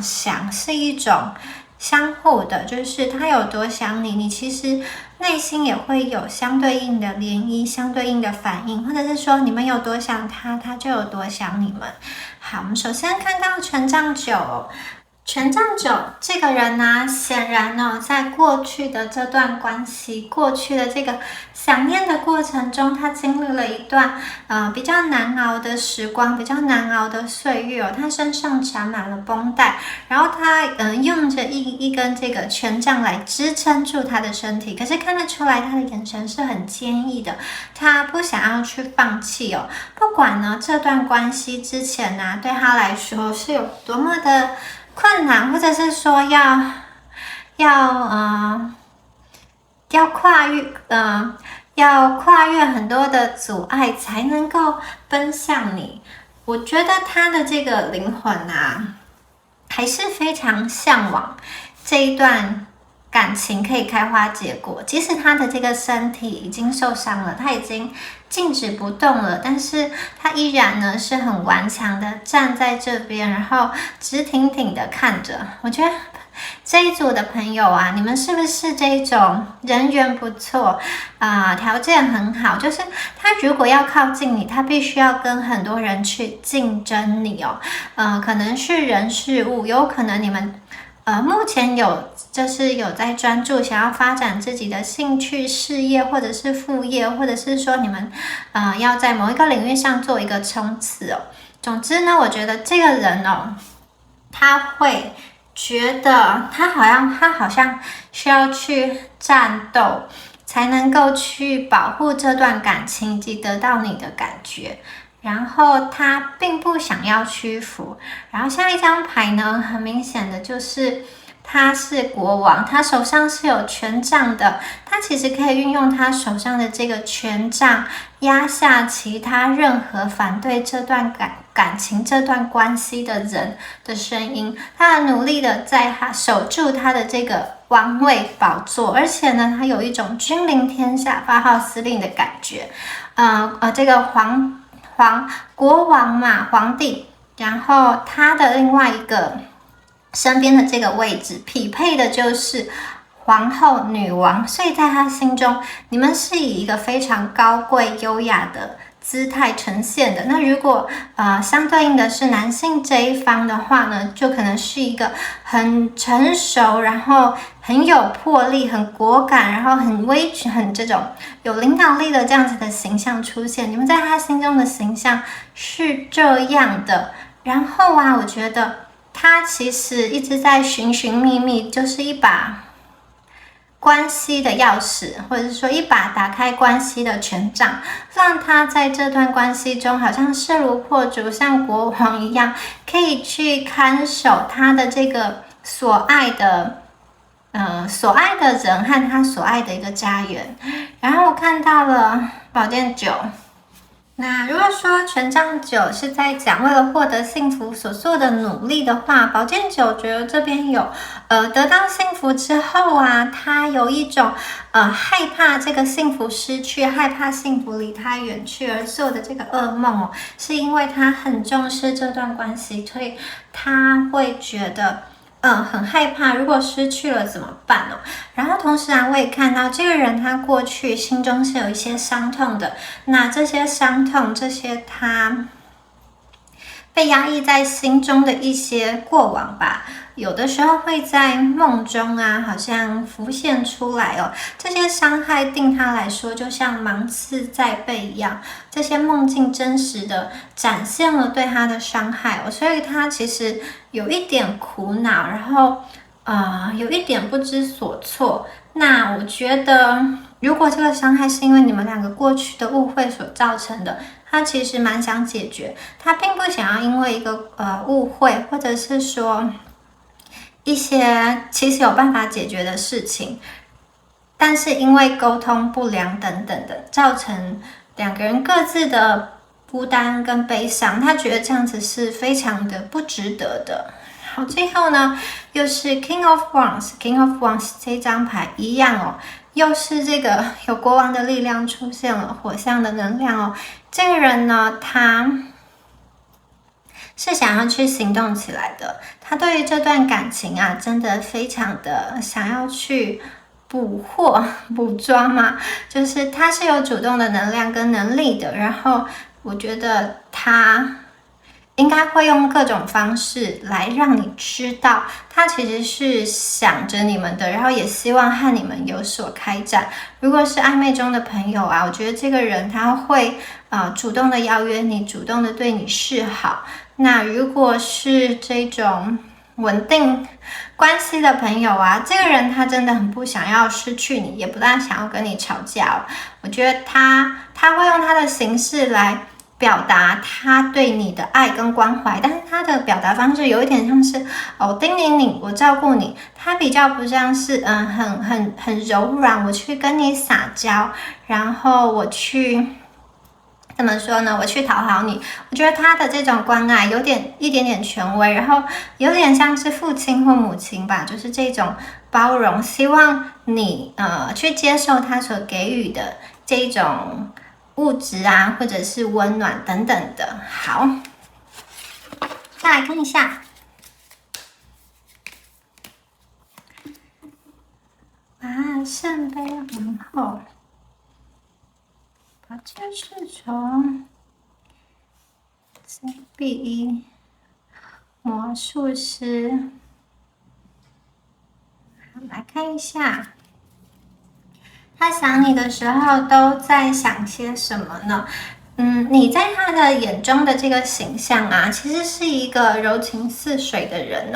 想是一种相互的，就是他有多想你，你其实内心也会有相对应的涟漪，相对应的反应，或者是说你们有多想他，他就有多想你们。好，我们首先看到权杖九。权杖九这个人呢，显然呢，在过去的这段关系，过去的这个想念的过程中，他经历了一段比较难熬的时光，比较难熬的岁月哦。他身上缠满了绷带，然后他用着一根这个权杖来支撑住他的身体，可是看得出来他的眼神是很坚毅的，他不想要去放弃哦。不管呢这段关系之前呢，对他来说是有多么的困难，或者是说要跨越很多的阻碍才能够奔向你。我觉得他的这个灵魂还是非常向往这一段感情可以开花结果，即使他的这个身体已经受伤了，他已经静止不动了，但是他依然呢是很顽强的站在这边，然后直挺挺的看着。我觉得这一组的朋友你们是不是这一种人缘不错条件很好，就是他如果要靠近你，他必须要跟很多人去竞争你哦，可能是人事物，有可能你们目前有在专注想要发展自己的兴趣事业，或者是副业，或者是说你们要在某一个领域上做一个冲刺哦。总之呢，我觉得这个人他会觉得他好像需要去战斗，才能够去保护这段感情以及得到你的感觉。然后他并不想要屈服。然后下一张牌呢，很明显的就是他是国王，他手上是有权杖的，他其实可以运用他手上的这个权杖压下其他任何反对这段感情、这段关系的人的声音。他很努力的在守住他的这个王位宝座，而且呢，他有一种君临天下、8号司令的感觉。这个国王嘛，皇帝，然后他的另外一个身边的这个位置匹配的就是皇后、女王，所以在他心中，你们是以一个非常高贵、优雅的姿态呈现的。那如果相对应的是男性这一方的话呢，就可能是一个很成熟，然后很有魄力、很果敢，然后很这种有领导力的这样子的形象出现。你们在他心中的形象是这样的。然后我觉得他其实一直在寻寻觅觅，就是一把关系的钥匙，或者是说一把打开关系的权杖，让他在这段关系中好像势如破竹，像国王一样，可以去看守他的这个所爱的人和他所爱的一个家园。然后我看到了宝剑9。那如果说权杖9是在讲为了获得幸福所做的努力的话，宝剑9觉得这边有得到幸福之后他有一种害怕这个幸福失去，害怕幸福离他远去而做的这个噩梦是因为他很重视这段关系，所以他会觉得很害怕，如果失去了怎么办然后同时我也看到这个人他过去心中是有一些伤痛的，那这些伤痛，这些他被压抑在心中的一些过往吧，有的时候会在梦中好像浮现出来这些伤害对他来说就像芒刺在背一样，这些梦境真实的展现了对他的伤害所以他其实有一点苦恼，然后有一点不知所措。那我觉得如果这个伤害是因为你们两个过去的误会所造成的，他其实蛮想解决，他并不想要因为一个误会，或者是说一些其实有办法解决的事情，但是因为沟通不良等等的，造成两个人各自的孤单跟悲伤，他觉得这样子是非常的不值得的。好，最后呢，又是 King of Wands，King of Wands 这张牌一样又是这个有国王的力量出现了，火象的能量这个人呢，他是想要去行动起来的，他对于这段感情真的非常的想要去捕捉嘛，就是他是有主动的能量跟能力的，然后我觉得他应该会用各种方式来让你知道他其实是想着你们的，然后也希望和你们有所开展。如果是暧昧中的朋友我觉得这个人他会主动的邀约你，主动的对你示好。那如果是这种稳定关系的朋友这个人他真的很不想要失去你，也不大想要跟你吵架我觉得他会用他的形式来表达他对你的爱跟关怀，但是他的表达方式有一点像是我叮咛你，我照顾你，他比较不像是很柔软，我去跟你撒娇，然后我去怎么说呢？我去讨好你。我觉得他的这种关爱有一点点权威，然后有点像是父亲或母亲吧，就是这种包容，希望你去接受他所给予的这种物质或者是温暖等等的。好，再来看一下，圣杯皇后，宝剑侍从，CB1，魔术师。好，来看一下。他想你的时候都在想些什么呢？你在他的眼中的这个形象其实是一个柔情似水的人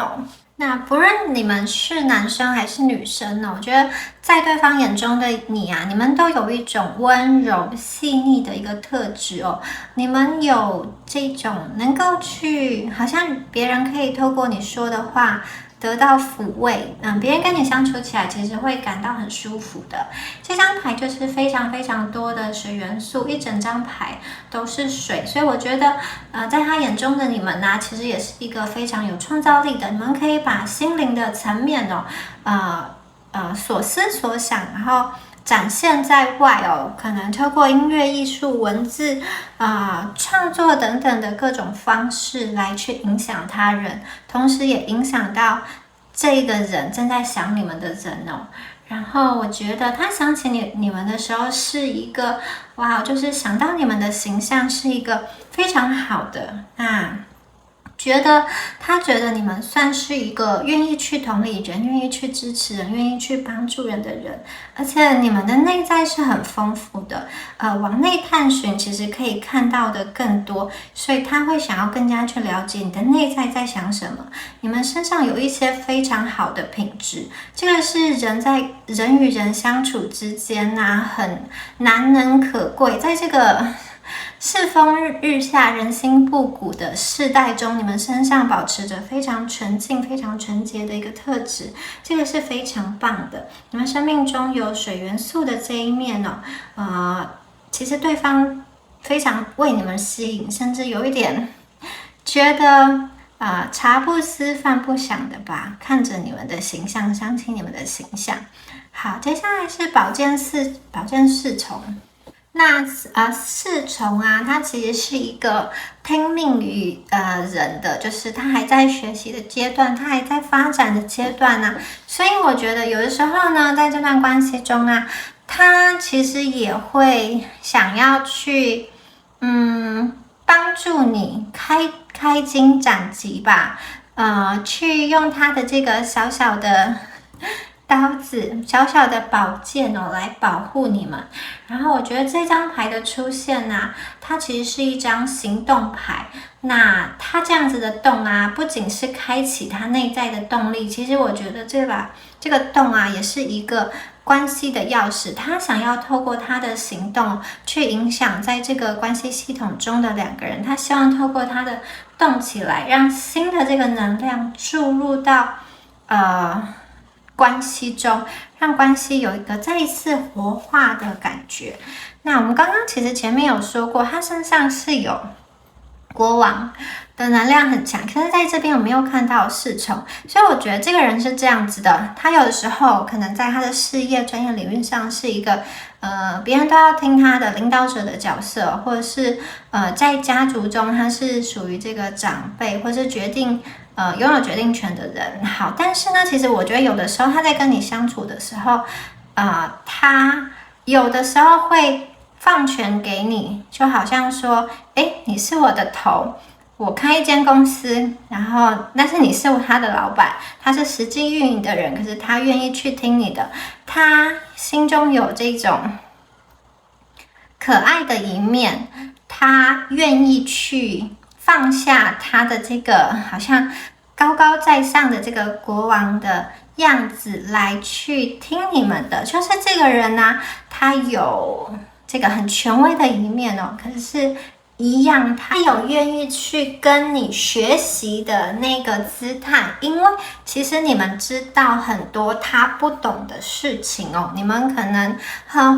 那不论你们是男生还是女生呢，我觉得在对方眼中的你啊，你们都有一种温柔细腻的一个特质哦。你们有这种能够去，好像别人可以透过你说的话得到抚慰，别人跟你相处起来其实会感到很舒服的。这张牌就是非常非常多的水元素，一整张牌都是水，所以我觉得，在他眼中的你们呢，其实也是一个非常有创造力的。你们可以把心灵的层面所思所想，然后展现在外哦，可能透过音乐、艺术、文字创作等等的各种方式来去影响他人，同时也影响到这个人正在想你们的人哦。然后我觉得他想起你们的时候是一个哇，就是想到你们的形象是一个非常好的他觉得你们算是一个愿意去同理人、愿意去支持人、愿意去帮助人的人，而且你们的内在是很丰富的，往内探寻其实可以看到的更多，所以他会想要更加去了解你的内在在想什么。你们身上有一些非常好的品质，这个是人与人相处之间很难能可贵，在这个世风日下、人心不古的世代中，你们身上保持着非常纯净、非常纯洁的一个特质，这个是非常棒的。你们生命中有水元素的这一面其实对方非常为你们吸引，甚至有一点觉得茶不思饭不想的吧，看着你们的形象，想起你们的形象。好，接下来是宝剑侍从。那侍从它其实是一个听命于人的，就是他还在学习的阶段，他还在发展的阶段所以我觉得有的时候呢，在这段关系中他其实也会想要去帮助你开荆斩棘吧，去用他的这个小小的刀子、小小的宝剑来保护你们。然后我觉得这张牌的出现它其实是一张行动牌。那它这样子的动不仅是开启它内在的动力，其实我觉得这个动也是一个关系的钥匙。他想要透过他的行动去影响在这个关系系统中的两个人，他希望透过他的动起来，让新的这个能量注入到关系中，让关系有一个再一次活化的感觉。那我们刚刚其实前面有说过，他身上是有国王的能量很强，可是在这边我没有看到侍从，所以我觉得这个人是这样子的，他有的时候可能在他的事业专业领域上是一个别人都要听他的领导者的角色，或者是在家族中他是属于这个长辈，或是拥有决定权的人。好，但是呢，其实我觉得有的时候他在跟你相处的时候，他有的时候会放权给你，就好像说，你是我的头，我开一间公司，但是你是他的老板，他是实际运营的人，可是他愿意去听你的，他心中有这种可爱的一面，他愿意去放下他的这个好像高高在上的这个国王的样子来去听你们的，就是这个人他有这个很权威的一面可是一样，他有愿意去跟你学习的那个姿态，因为其实你们知道很多他不懂的事情你们可能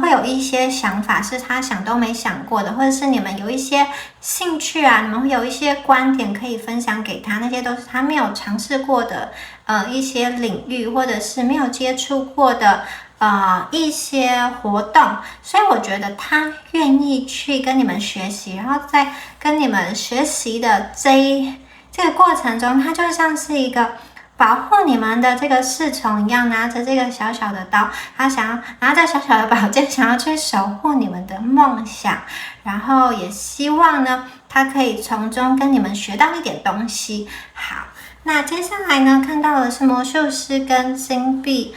会有一些想法是他想都没想过的，或者是你们有一些兴趣你们会有一些观点可以分享给他，那些都是他没有尝试过的一些领域，或者是没有接触过的一些活动，所以我觉得他愿意去跟你们学习，然后在跟你们学习的这个过程中，他就像是一个保护你们的这个侍从一样，拿着这个小小的刀，他想要拿着小小的宝剑，想要去守护你们的梦想，然后也希望呢，他可以从中跟你们学到一点东西。好，那接下来呢，看到的是魔术师跟金币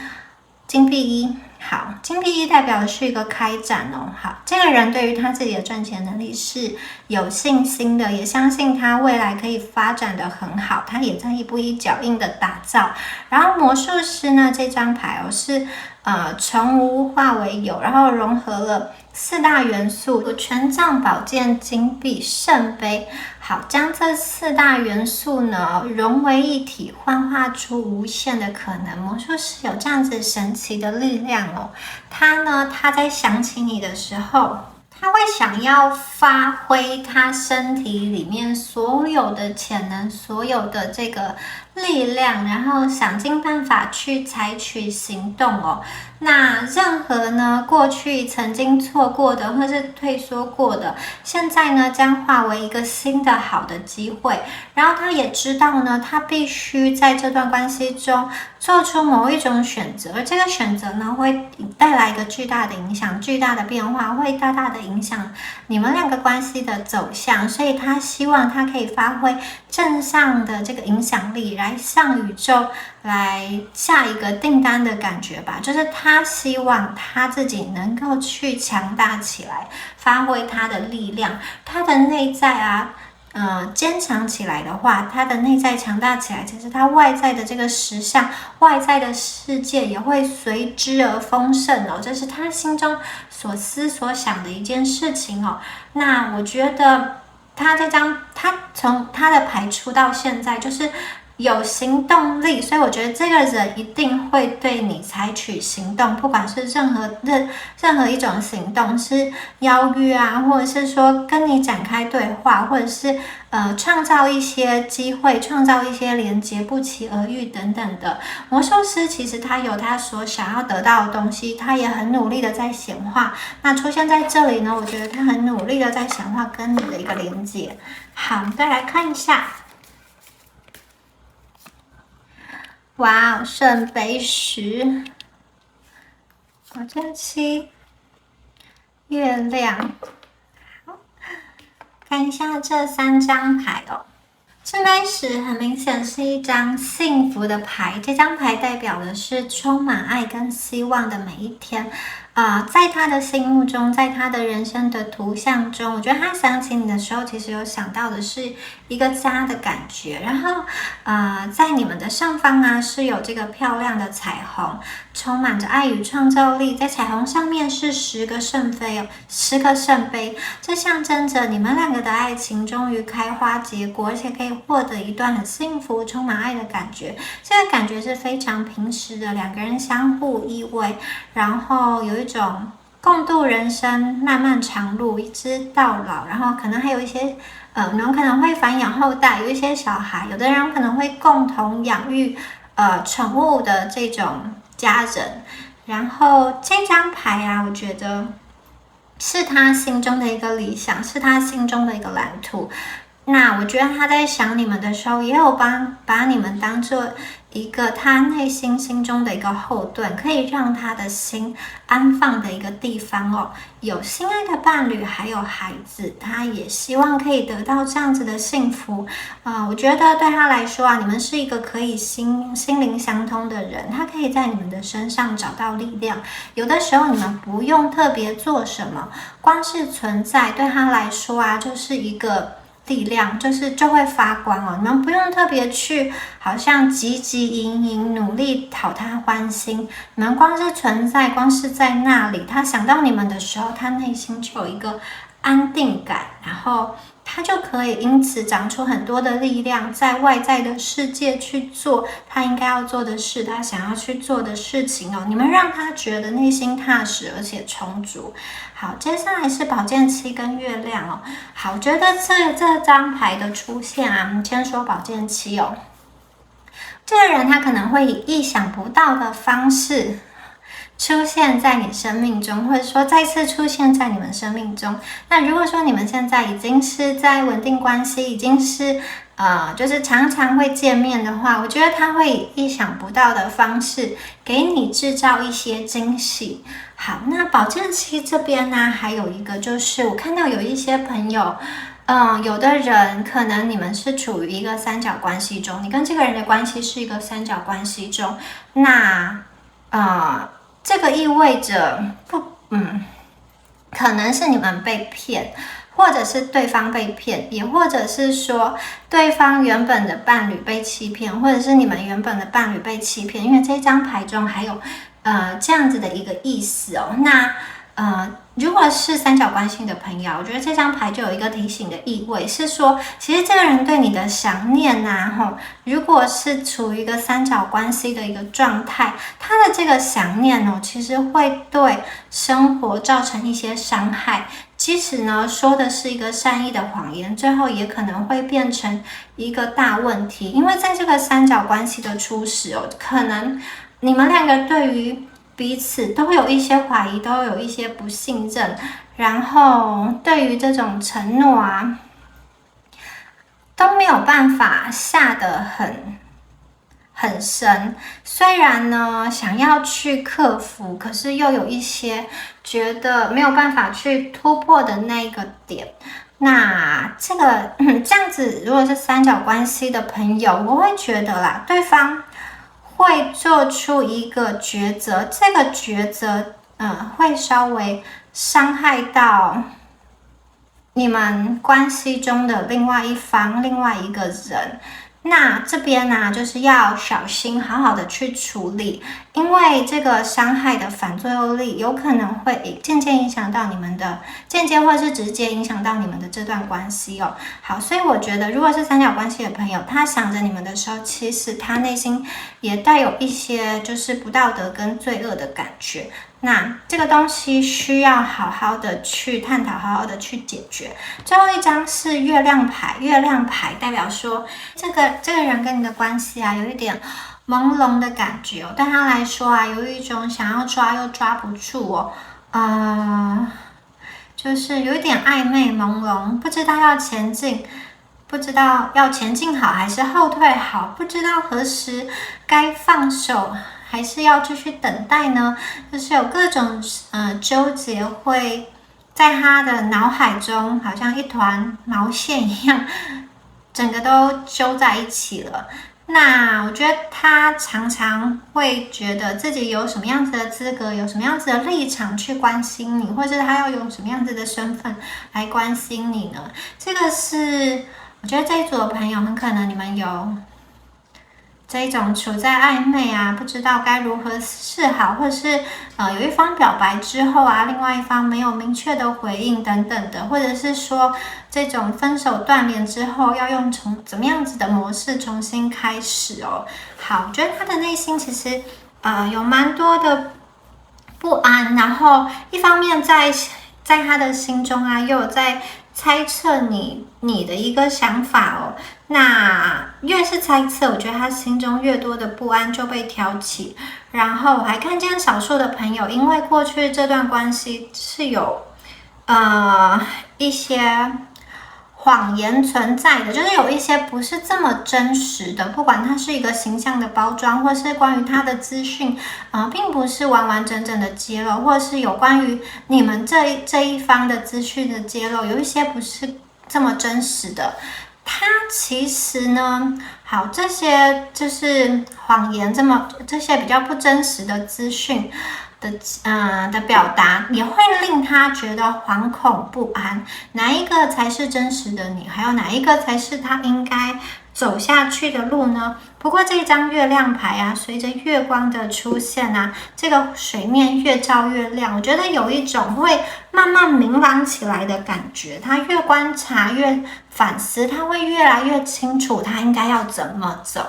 一。好，金币一代表的是一个开展哦。好，这个人对于他自己的赚钱能力是有信心的，也相信他未来可以发展的很好，他也在一步一脚印的打造。然后魔术师呢，这张牌哦是从无化为有，然后融合了4大元素：权杖、宝剑、金币、圣杯。好，将这4大元素呢融为一体，幻化出无限的可能。魔术师有这样子神奇的力量哦。他在想起你的时候，他会想要发挥他身体里面所有的潜能，所有的这个力量，然后想尽办法去采取行动哦。那任何呢过去曾经错过的或是退缩过的，现在呢将化为一个新的好的机会。然后他也知道呢，他必须在这段关系中做出某一种选择，而这个选择呢会带来一个巨大的影响，巨大的变化，会大大的影响你们2个关系的走向。所以他希望他可以发挥正向的这个影响力，来向宇宙来下一个订单的感觉吧。就是他希望他自己能够去强大起来，发挥他的力量，他的内在坚强起来的话，他的内在强大起来，其实他外在的这个实相，外在的世界也会随之而丰盛哦。这是他心中所思所想的一件事情哦。那我觉得他从他的牌出到现在，就是有行动力，所以我觉得这个人一定会对你采取行动，不管是任何一种行动，是邀约啊，或者是说跟你展开对话，或者是创造一些机会，创造一些连接，不期而遇等等的。魔术师其实他有他所想要得到的东西，他也很努力的在显化。那出现在这里呢，我觉得他很努力的在显化跟你的一个连接。好，我们再来看一下。哇，圣杯10，宝剑7，月亮。好，看一下这3张牌哦。圣杯10很明显是一张幸福的牌，这张牌代表的是充满爱跟希望的每一天。在他的心目中，在他的人生的图像中，我觉得他想起你的时候，其实有想到的是一个家的感觉。然后，在你们的上方啊，是有这个漂亮的彩虹，充满着爱与创造力。在彩虹上面是10个圣杯哦，10个圣杯，这象征着你们2个的爱情终于开花结果，而且可以获得一段很幸福、充满爱的感觉。这个感觉是非常平时的2个人相互依偎，然后有一种共度人生漫漫长路，一直到老，然后可能还有一些你们可能会繁衍后代，有一些小孩，有的人可能会共同养育宠物的这种家人。然后这张牌啊，我觉得是他心中的一个理想，是他心中的一个蓝图。那我觉得他在想你们的时候，也有把你们当做一个他内心中的一个后盾，可以让他的心安放的一个地方哦。有心爱的伴侣，还有孩子，他也希望可以得到这样子的幸福。我觉得对他来说啊，你们是一个可以心灵相通的人，他可以在你们的身上找到力量。有的时候你们不用特别做什么，光是存在对他来说啊，就是一个力量，就会发光哦。你们不用特别去好像汲汲营营努力讨他欢心，你们光是存在，光是在那里，他想到你们的时候，他内心就有一个安定感，然后他就可以因此长出很多的力量，在外在的世界去做他应该要做的事，他想要去做的事情哦。你们让他觉得内心踏实而且充足。好，接下来是宝剑7跟月亮哦。好，我觉得这张牌的出现啊，我们先说宝剑7哦。这个人他可能会以意想不到的方式出现在你生命中，或者说再次出现在你们生命中。那如果说你们现在已经是在稳定关系，已经是就是常常会见面的话，我觉得他会以意想不到的方式给你制造一些惊喜。好，那宝剑7这边呢，还有一个就是我看到有一些朋友有的人可能你们是处于一个3角关系中，你跟这个人的关系是一个3角关系中，那这个意味着可能是你们被骗，或者是对方被骗，也或者是说对方原本的伴侣被欺骗，或者是你们原本的伴侣被欺骗，因为这张牌中还有这样子的一个意思哦。那如果是三角关系的朋友，我觉得这张牌就有一个提醒的意味，是说其实这个人对你的想念如果是处于一个三角关系的一个状态，他的这个想念其实会对生活造成一些伤害。即使呢说的是一个善意的谎言，最后也可能会变成一个大问题，因为在这个三角关系的初始可能你们两个对于彼此都有一些怀疑，都有一些不信任，然后对于这种承诺都没有办法下得很深。虽然呢想要去克服，可是又有一些觉得没有办法去突破的那个点。那这样子，如果是三角关系的朋友，我会觉得啦，对方会做出一个抉择，这个抉择会稍微伤害到你们关系中的另外一方，另外一个人。那这边呢，就是要小心，好好的去处理，因为这个伤害的反作用力有可能会间接影响到你们的，间接或是直接影响到你们的这段关系哦。好，所以我觉得，如果是三角关系的朋友，他想着你们的时候，其实他内心也带有一些就是不道德跟罪恶的感觉。那这个东西需要好好的去探讨，好好的去解决。最后一张是月亮牌，月亮牌代表说这个人跟你的关系有一点朦胧的感觉对他来说有一种想要抓又抓不住就是有一点暧昧朦胧，不知道要前进，不知道要前进好还是后退好，不知道何时该放手，还是要继续等待呢？就是有各种纠结会在他的脑海中，好像一团毛线一样，整个都揪在一起了。那我觉得他常常会觉得自己有什么样子的资格，有什么样子的立场去关心你，或者他要用什么样子的身份来关心你呢？这个是我觉得这一组的朋友很可能你们有这一种处在暧昧不知道该如何是好，或者是有一方表白之后另外一方没有明确的回应等等的，或者是说这种分手断联之后要用怎么样子的模式重新开始好，我觉得他的内心其实有蛮多的不安，然后一方面在他的心中又有在猜测你的一个想法那越是猜测，我觉得他心中越多的不安就被挑起。然后我还看见少数的朋友，因为过去这段关系是有一些谎言存在的，就是有一些不是这么真实的，不管它是一个形象的包装，或是关于他的资讯并不是完完整整的揭露，或是有关于你们这一方的资讯的揭露，有一些不是这么真实的。它其实呢，好，这些就是谎言，这些比较不真实的资讯的表达，也会令他觉得惶恐不安。哪一个才是真实的你？还有哪一个才是他应该走下去的路呢？不过这张月亮牌随着月光的出现这个水面越照越亮，我觉得有一种会慢慢明朗起来的感觉。他越观察越反思，他会越来越清楚他应该要怎么走。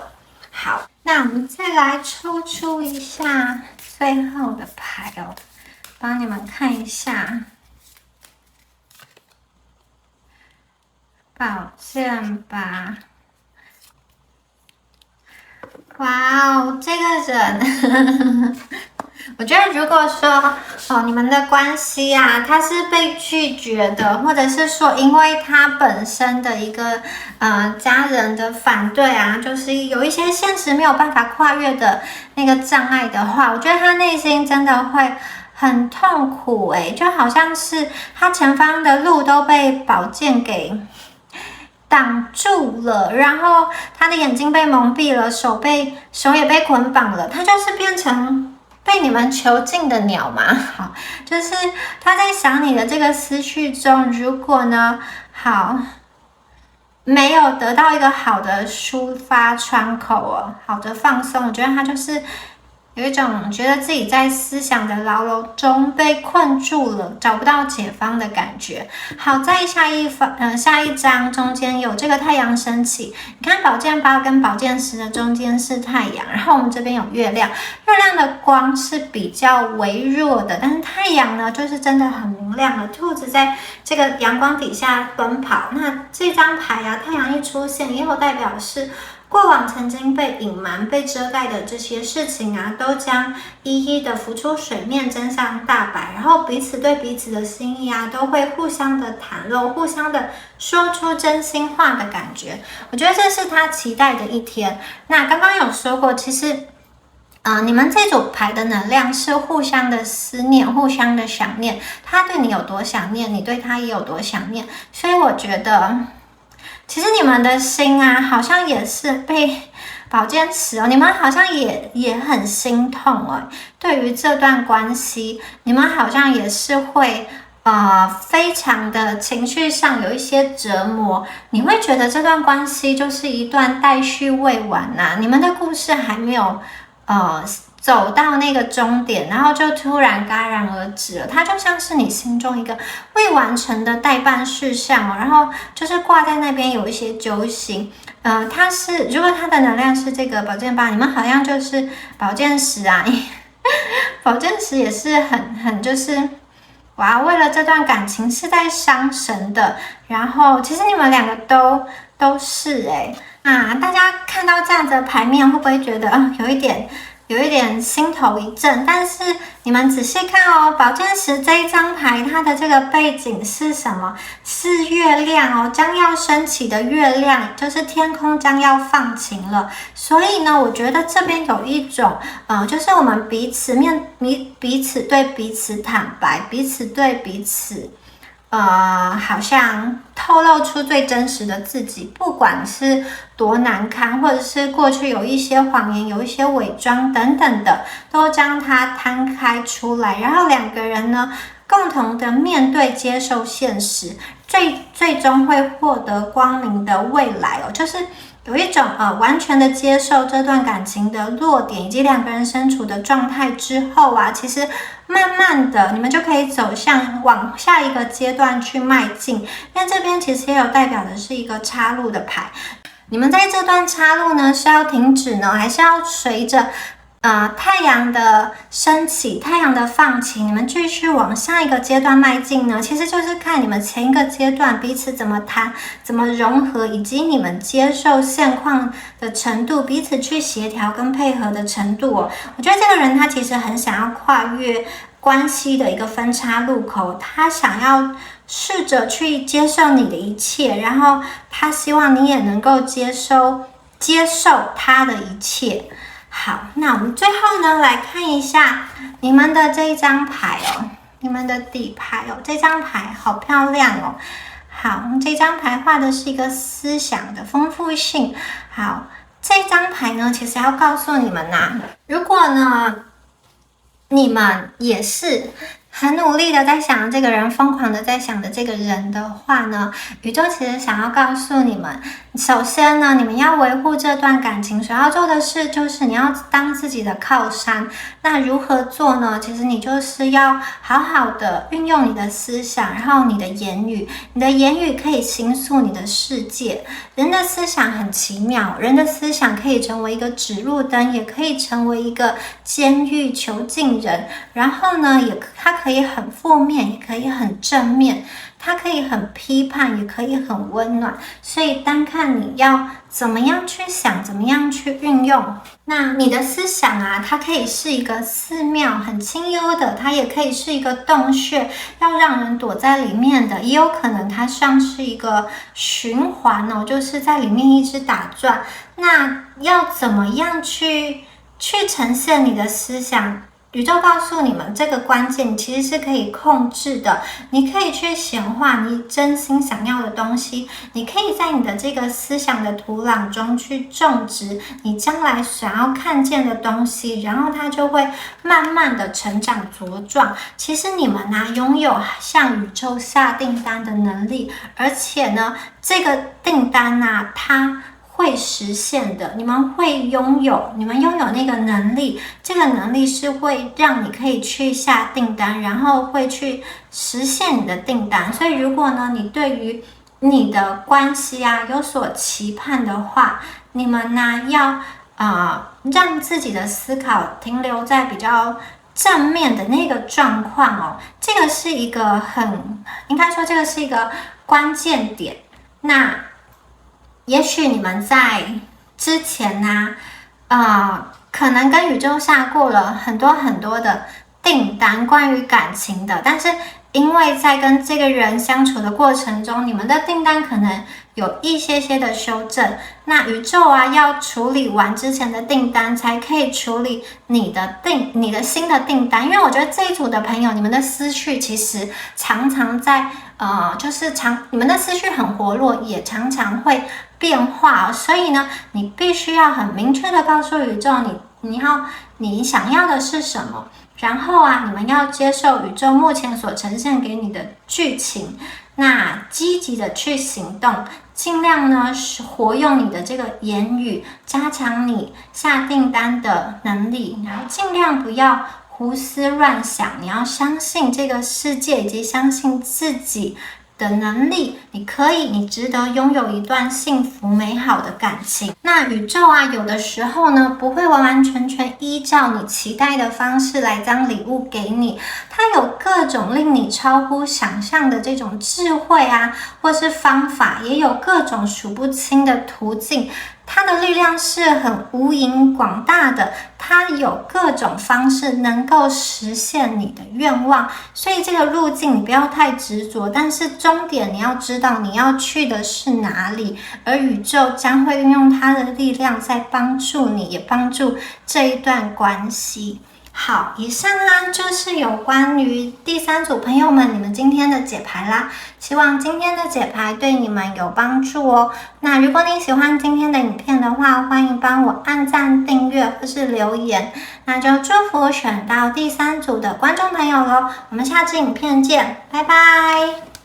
好，那我们再来抽出一下最后的牌帮你们看一下。宝剑吧。哇这个人我觉得如果说你们的关系他是被拒绝的，或者是说因为他本身的一个家人的反对就是有一些现实没有办法跨越的那个障碍的话，我觉得他内心真的会很痛苦就好像是他前方的路都被宝剑给挡住了，然后他的眼睛被蒙蔽了，手也被捆绑了，他就是变成被你们囚禁的鸟嘛。好，就是他在想你的这个思绪中，如果呢，好，没有得到一个好的抒发窗口哦，好的放松，我觉得他就是有一种觉得自己在思想的牢笼中被困住了，找不到解放的感觉。好在下一章中间有这个太阳升起，你看宝剑8跟宝剑10的中间是太阳，然后我们这边有月亮，月亮的光是比较微弱的，但是太阳呢就是真的很明亮的。兔子在这个阳光底下奔跑，那这张牌啊，太阳一出现，也有代表是过往曾经被隐瞒、被遮盖的这些事情啊，都将一一的浮出水面，真相大白。然后彼此对彼此的心意啊，都会互相的袒露，互相的说出真心话的感觉。我觉得这是他期待的一天。那刚刚有说过，其实你们这组牌的能量是互相的思念，互相的想念。他对你有多想念，你对他也有多想念。所以我觉得其实你们的心啊，好像也是被宝剑10哦，你们好像也很心痛哦。对于这段关系，你们好像也是会非常的情绪上有一些折磨。你会觉得这段关系就是一段待续未完啊，你们的故事还没有走到那个终点，然后就突然戛然而止了。它就像是你心中一个未完成的待办事项哦，然后就是挂在那边有一些揪心。它是如果它的能量是这个宝剑8，你们好像就是宝剑10啊，宝剑10也是很就是哇，为了这段感情是在伤神的。然后其实你们两个都是大家看到这样子的牌面，会不会觉得有一点心头一震？但是你们仔细看哦，宝剑10这一张牌，它的这个背景是什么？是月亮哦，将要升起的月亮，就是天空将要放晴了。所以呢，我觉得这边有一种就是我们彼此对彼此坦白，彼此对彼此好像透露出最真实的自己，不管是多难堪，或者是过去有一些谎言，有一些伪装等等的，都将它摊开出来，然后两个人呢，共同的面对、接受现实，最终会获得光明的未来哦，就是有一种完全的接受这段感情的落点，以及两个人身处的状态之后啊，其实慢慢的你们就可以走向往下一个阶段去迈进。因为这边其实也有代表的是一个岔路的牌，你们在这段岔路呢是要停止呢，还是要随着太阳的升起，太阳的放晴，你们继续往下一个阶段迈进呢？其实就是看你们前一个阶段彼此怎么谈，怎么融合，以及你们接受现况的程度，彼此去协调跟配合的程度哦。我觉得这个人他其实很想要跨越关系的一个分叉路口，他想要试着去接受你的一切，然后他希望你也能够接受他的一切。好，那我们最后呢来看一下你们的这一张牌哦，你们的底牌哦，这张牌好漂亮哦。好，这张牌画的是一个思想的丰富性。好，这张牌呢，其实要告诉你们如果呢你们也是很努力的在想这个人，疯狂的在想着这个人的话呢，宇宙其实想要告诉你们，首先呢，你们要维护这段感情，所要做的事就是你要当自己的靠山。那如何做呢？其实你就是要好好的运用你的思想，然后你的言语，你的言语可以形塑你的世界。人的思想很奇妙，人的思想可以成为一个指路灯，也可以成为一个监狱囚禁人。然后呢，它可以很负面，也可以很正面，它可以很批判，也可以很温暖。所以单看你要怎么样去想，怎么样去运用。那你的思想它可以是一个寺庙，很清幽的，它也可以是一个洞穴，要让人躲在里面的，也有可能它像是一个循环哦，就是在里面一直打转。那要怎么样去呈现你的思想？宇宙告诉你们这个关键其实是可以控制的，你可以去显化你真心想要的东西，你可以在你的这个思想的土壤中去种植你将来想要看见的东西，然后它就会慢慢的成长茁壮。其实你们呢，拥有向宇宙下订单的能力，而且呢，这个订单呢，它会实现的，你们拥有那个能力，这个能力是会让你可以去下订单，然后会去实现你的订单。所以如果呢，你对于你的关系啊有所期盼的话，你们呢要让自己的思考停留在比较正面的那个状况哦，这个是一个应该说这个是一个关键点。那也许你们在之前呢，可能跟宇宙下过了很多的订单，关于感情的，但是因为在跟这个人相处的过程中，你们的订单可能有一些的修正，那宇宙啊要处理完之前的订单，才可以处理你的新的订单。因为我觉得这一组的朋友，你们的思绪其实常常在你们的思绪很活络，也常常会变化，所以呢，你必须要很明确的告诉宇宙，你想要的是什么。然后啊，你们要接受宇宙目前所呈现给你的剧情，那积极的去行动，尽量呢是活用你的这个言语，加强你下订单的能力，然后尽量不要胡思乱想，你要相信这个世界以及相信自己的能力，你值得拥有一段幸福美好的感情。那宇宙啊，有的时候呢，不会完完全全依照你期待的方式来将礼物给你，它有各种令你超乎想象的这种智慧啊，或是方法，也有各种数不清的途径。它的力量是很无垠广大的，它有各种方式能够实现你的愿望，所以这个路径你不要太执着，但是终点你要知道你要去的是哪里，而宇宙将会运用它的力量在帮助你，也帮助这一段关系。好，以上啊就是有关于第3组朋友们你们今天的解牌啦，希望今天的解牌对你们有帮助哦。那如果你喜欢今天的影片的话，欢迎帮我按赞、订阅或是留言，那就祝福选到第3组的观众朋友咯。我们下支影片见，拜拜。